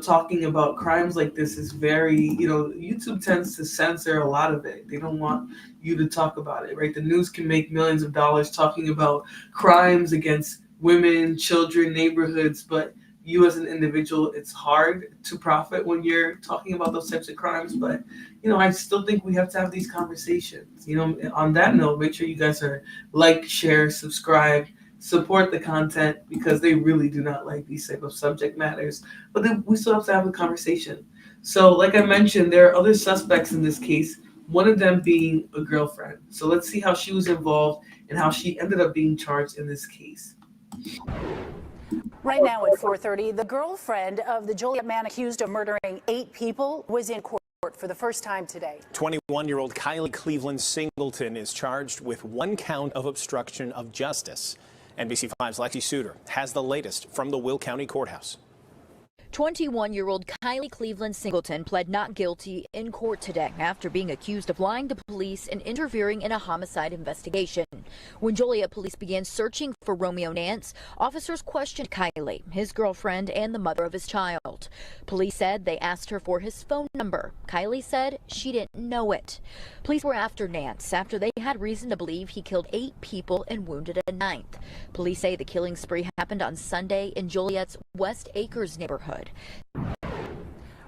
talking about crimes like this is very, YouTube tends to censor a lot of it. They don't want you to talk about it, right? The news can make millions of dollars talking about crimes against women, children, neighborhoods, but you as an individual, it's hard to profit when you're talking about those types of crimes. But, I still think we have to have these conversations. On that note, make sure you guys are like, share, subscribe, support the content, because they really do not like these type of subject matters. But then we still have to have a conversation. So like I mentioned, there are other suspects in this case, one of them being a girlfriend. So let's see how she was involved and how she ended up being charged in this case. Right now at 4:30, the girlfriend of the Joliet man accused of murdering 8 people was in court for the first time today. 21-year-old Kylie Cleveland Singleton is charged with 1 count of obstruction of justice. NBC5's Lexi Suter has the latest from the Will County Courthouse. 21-year-old Kylie Cleveland Singleton pled not guilty in court today after being accused of lying to police and interfering in a homicide investigation. When Joliet police began searching for Romeo Nance, officers questioned Kylie, his girlfriend, and the mother of his child. Police said they asked her for his phone number. Kylie said she didn't know it. Police were after Nance after they had reason to believe he killed 8 people and wounded a 9th. Police say the killing spree happened on Sunday in Joliet's West Acres neighborhood.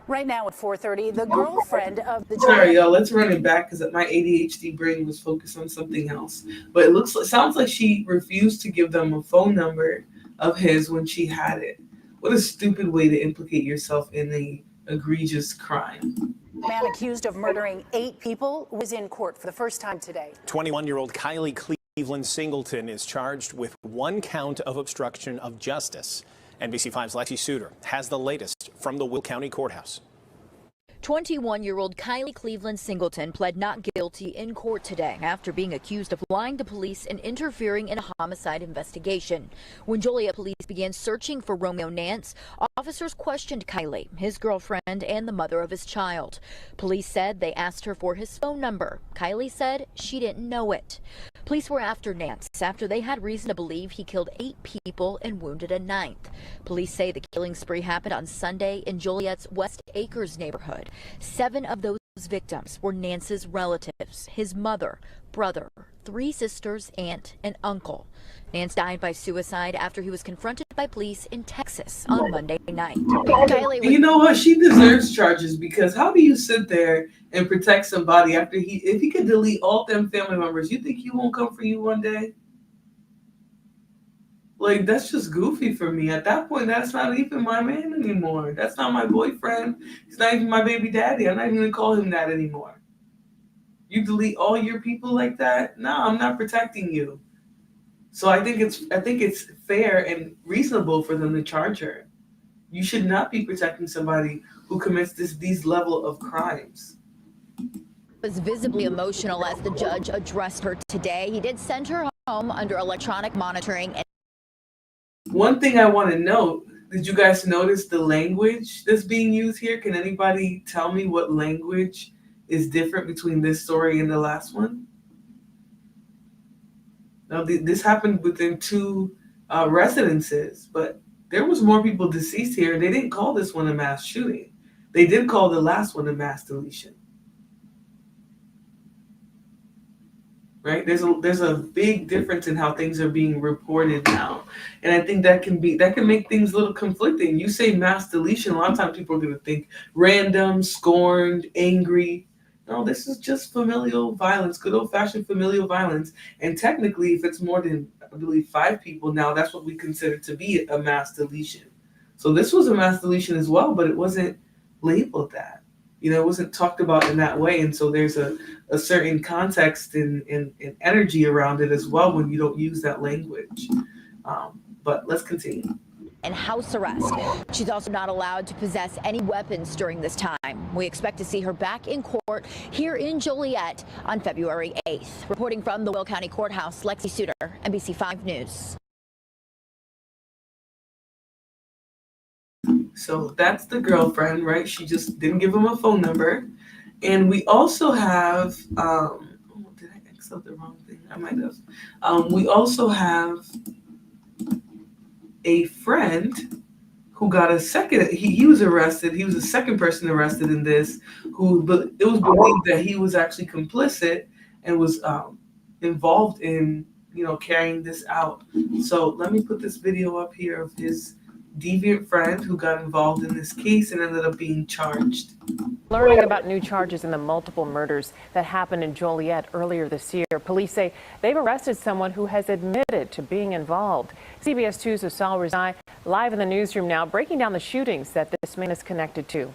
Right now at 4:30, the girlfriend of the Sorry, y'all. Let's run it back because my ADHD brain was focused on something else. But it sounds like she refused to give them a phone number of his when she had it. What a stupid way to implicate yourself in a egregious crime. The man accused of murdering 8 people was in court for the first time today. 21-year-old Kylie Cleveland Singleton is charged with 1 count of obstruction of justice. NBC5's Lexi Suter has the latest from the Will County Courthouse. 21-year-old Kylie Cleveland Singleton pled not guilty in court today after being accused of lying to police and interfering in a homicide investigation. When Joliet police began searching for Romeo Nance, officers questioned Kylie, his girlfriend, and the mother of his child. Police said they asked her for his phone number. Kylie said she didn't know it. Police were after Nance after they had reason to believe he killed 8 people and wounded a 9th. Police say the killing spree happened on Sunday in Joliet's West Acres neighborhood. 7 of those victims were Nance's relatives, his mother, brother, 3 sisters, aunt, and uncle. Nance died by suicide after he was confronted by police in Texas on Monday night. You know what? She deserves charges, because how do you sit there and protect somebody after if he could delete all them family members, you think he won't come for you one day? Like, that's just goofy for me. At that point, that's not even my man anymore. That's not my boyfriend. He's not even my baby daddy. I'm not even gonna call him that anymore. You delete all your people like that? No, I'm not protecting you. So I think it's fair and reasonable for them to charge her. You should not be protecting somebody who commits these level of crimes. Was visibly emotional as the judge addressed her today. He did send her home under electronic monitoring. One thing I want to note, did you guys notice the language that's being used here? Can anybody tell me what language is different between this story and the last one? Now, this happened within 2 residences, but there was more people deceased here. They didn't call this one a mass shooting. They did call the last one a mass deletion. Right? There's a big difference in how things are being reported now. And I think that can make things a little conflicting. You say mass deletion, a lot of times people are going to think random, scorned, angry. No, this is just familial violence, good old-fashioned familial violence. And technically, if it's more than, I believe, 5 people now, that's what we consider to be a mass deletion. So this was a mass deletion as well, but it wasn't labeled that. You know, it wasn't talked about in that way. And so there's a certain context and energy around it as well when you don't use that language. But let's continue. And house arrest. She's also not allowed to possess any weapons during this time. We expect to see her back in court here in Joliet on February 8th. Reporting from the Will County Courthouse, Lexi Suter, NBC5 News. So that's the girlfriend, right? She just didn't give him a phone number. And we also have, did I X out the wrong thing? I might have. We also have a friend who got a second, he was arrested. He was the second person arrested in this, it was believed that he was actually complicit and was involved in, carrying this out. So let me put this video up here of his deviant friend who got involved in this case and ended up being charged. Learning about new charges in the multiple murders that happened in Joliet earlier this year, police say they've arrested someone who has admitted to being involved. CBS 2's Asal Rizai live in the newsroom now, breaking down the shootings that this man is connected to.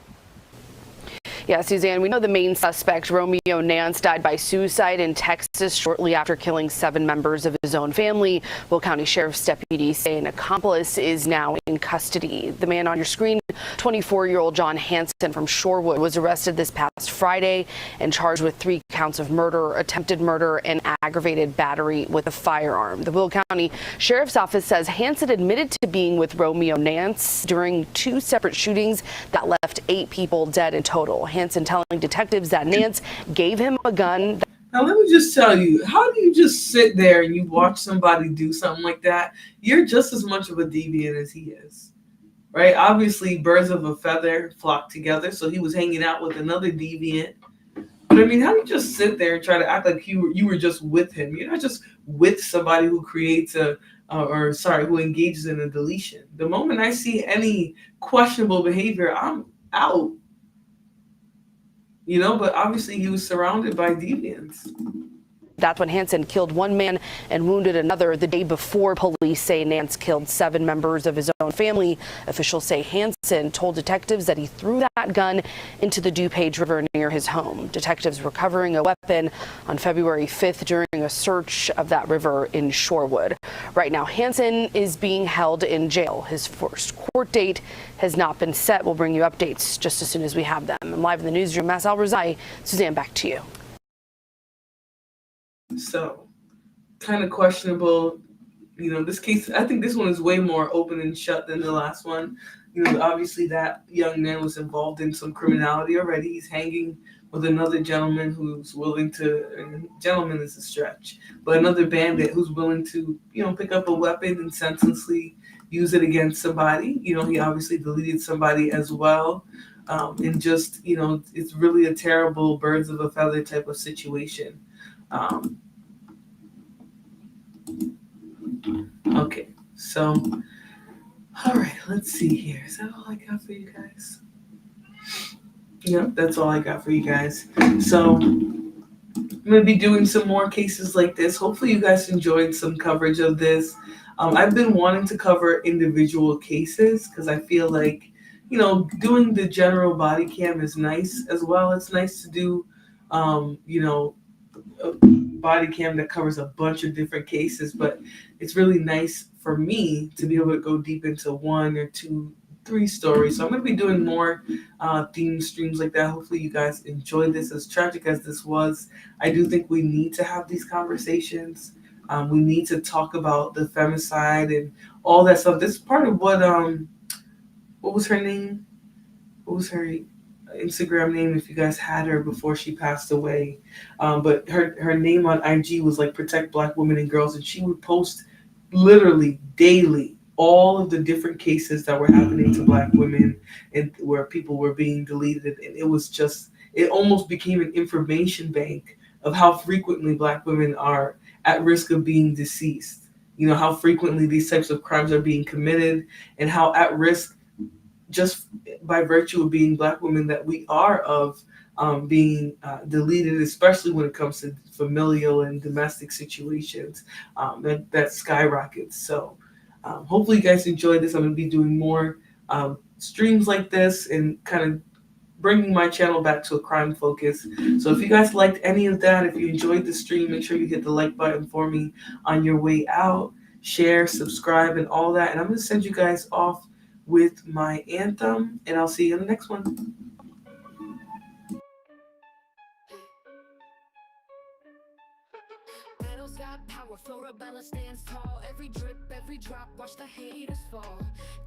Yeah, Suzanne, we know the main suspect, Romeo Nance, died by suicide in Texas shortly after killing 7 members of his own family. Will County Sheriff's deputies say an accomplice is now in custody. The man on your screen, 24-year-old John Hansen from Shorewood, was arrested this past Friday and charged with 3 counts of murder, attempted murder, and aggravated battery with a firearm. The Will County Sheriff's Office says Hansen admitted to being with Romeo Nance during 2 separate shootings that left 8 people dead in total. Hansen telling detectives that Nance gave him a gun. Now, let me just tell you, how do you just sit there and you watch somebody do something like that? You're just as much of a deviant as he is, right? Obviously, birds of a feather flock together, so he was hanging out with another deviant. But I mean, how do you just sit there and try to act like you were just with him? You're not just with somebody who creates who engages in a deletion. The moment I see any questionable behavior, I'm out. But obviously he was surrounded by deviants. That's when Hansen killed 1 man and wounded another the day before. Police say Nance killed 7 members of his own family. Officials say Hansen told detectives that he threw that gun into the DuPage River near his home. Detectives recovering a weapon on February 5th during a search of that river in Shorewood. Right now, Hansen is being held in jail. His first court date has not been set. We'll bring you updates just as soon as we have them. I'm live in the newsroom. Asal Rizai, Suzanne, back to you. So, kind of questionable, this case. I think this one is way more open and shut than the last one. Obviously that young man was involved in some criminality already. He's hanging with another gentleman who's willing to, gentleman is a stretch, but another bandit who's willing to, pick up a weapon and senselessly use it against somebody. He obviously deleted somebody as well. And just, you know, it's really a terrible birds of a feather type of situation. Okay, so, all right, let's see here. Is that all I got for you guys? Yep, that's all I got for you guys. So I'm going to be doing some more cases like this. Hopefully you guys enjoyed some coverage of this. I've been wanting to cover individual cases because I feel like, you know, doing the general body cam is nice as well. It's nice to do, you know, a body cam that covers a bunch of different cases, but it's really nice for me to be able to go deep into 1 or 2, 3 stories. So I'm going to be doing more theme streams like that. Hopefully you guys enjoy this. As tragic as this was, I do think we need to have these conversations. We need to talk about the femicide and all that stuff. This is part of what was her name? What was her Instagram name, if you guys had her before she passed away? But her name on IG was like Protect Black Women and Girls, and she would post literally daily all of the different cases that were happening to Black women and where people were being deleted. And it was just, it almost became an information bank of how frequently Black women are at risk of being deceased. You know, how frequently these types of crimes are being committed and how at risk, just by virtue of being Black women, that we are of being deleted, especially when it comes to familial and domestic situations. That skyrockets. So hopefully you guys enjoyed this. I'm going to be doing more streams like this and kind of bringing my channel back to a crime focus. So if you guys liked any of that, if you enjoyed the stream, make sure you hit the like button for me on your way out. Share, subscribe, and all that. And I'm going to send you guys off with my anthem, and I'll see you in the next one. Battles got power, Florabella stands tall. Every drip, every drop, watch the haters fall.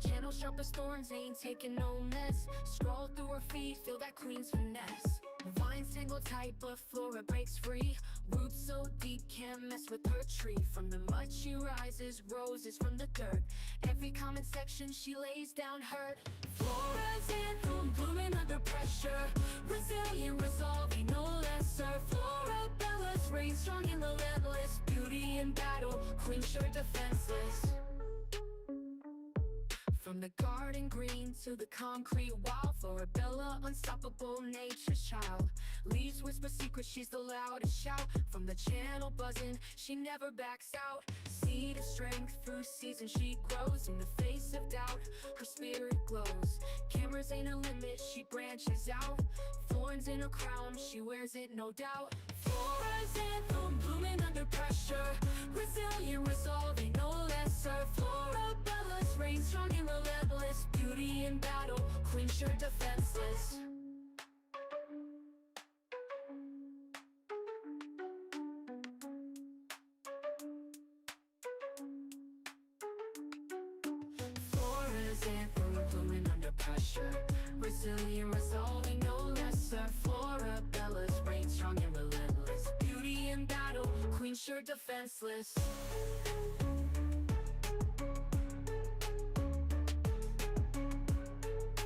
Channel sharp as thorns, ain't taking no mess. Scroll through her feet, feel that queen's finesse. Vines tangle tight, but Flora breaks free. Roots so deep, can't mess with her tree. From the mud she rises, roses from the dirt. Every comment section she lays down hurt. Flora's anthem, blooming under pressure. Resilient, resolve, ain't no lesser. Florabella's reign strong and relentless. Beauty in battle, queen sure defenseless. From the garden green to the concrete wall, Florabella, unstoppable, nature's child. Leaves whisper secrets, she's the loudest shout. From the channel buzzing, she never backs out. Seed of strength, through seasons she grows. In the face of doubt, her spirit glows. Cameras ain't a limit, she branches out. Thorns in her crown, she wears it no doubt. Flora's anthem, blooming under pressure. Resilient, resolve, ain't no lesser. Florabella's reign strong and relentless. Beauty in battle, queen sure defenseless. Flora's anthem, blooming under pressure. Resilient, resolving no lesser. Florabella's reign strong and relentless. Beauty in battle, queen sure defenseless.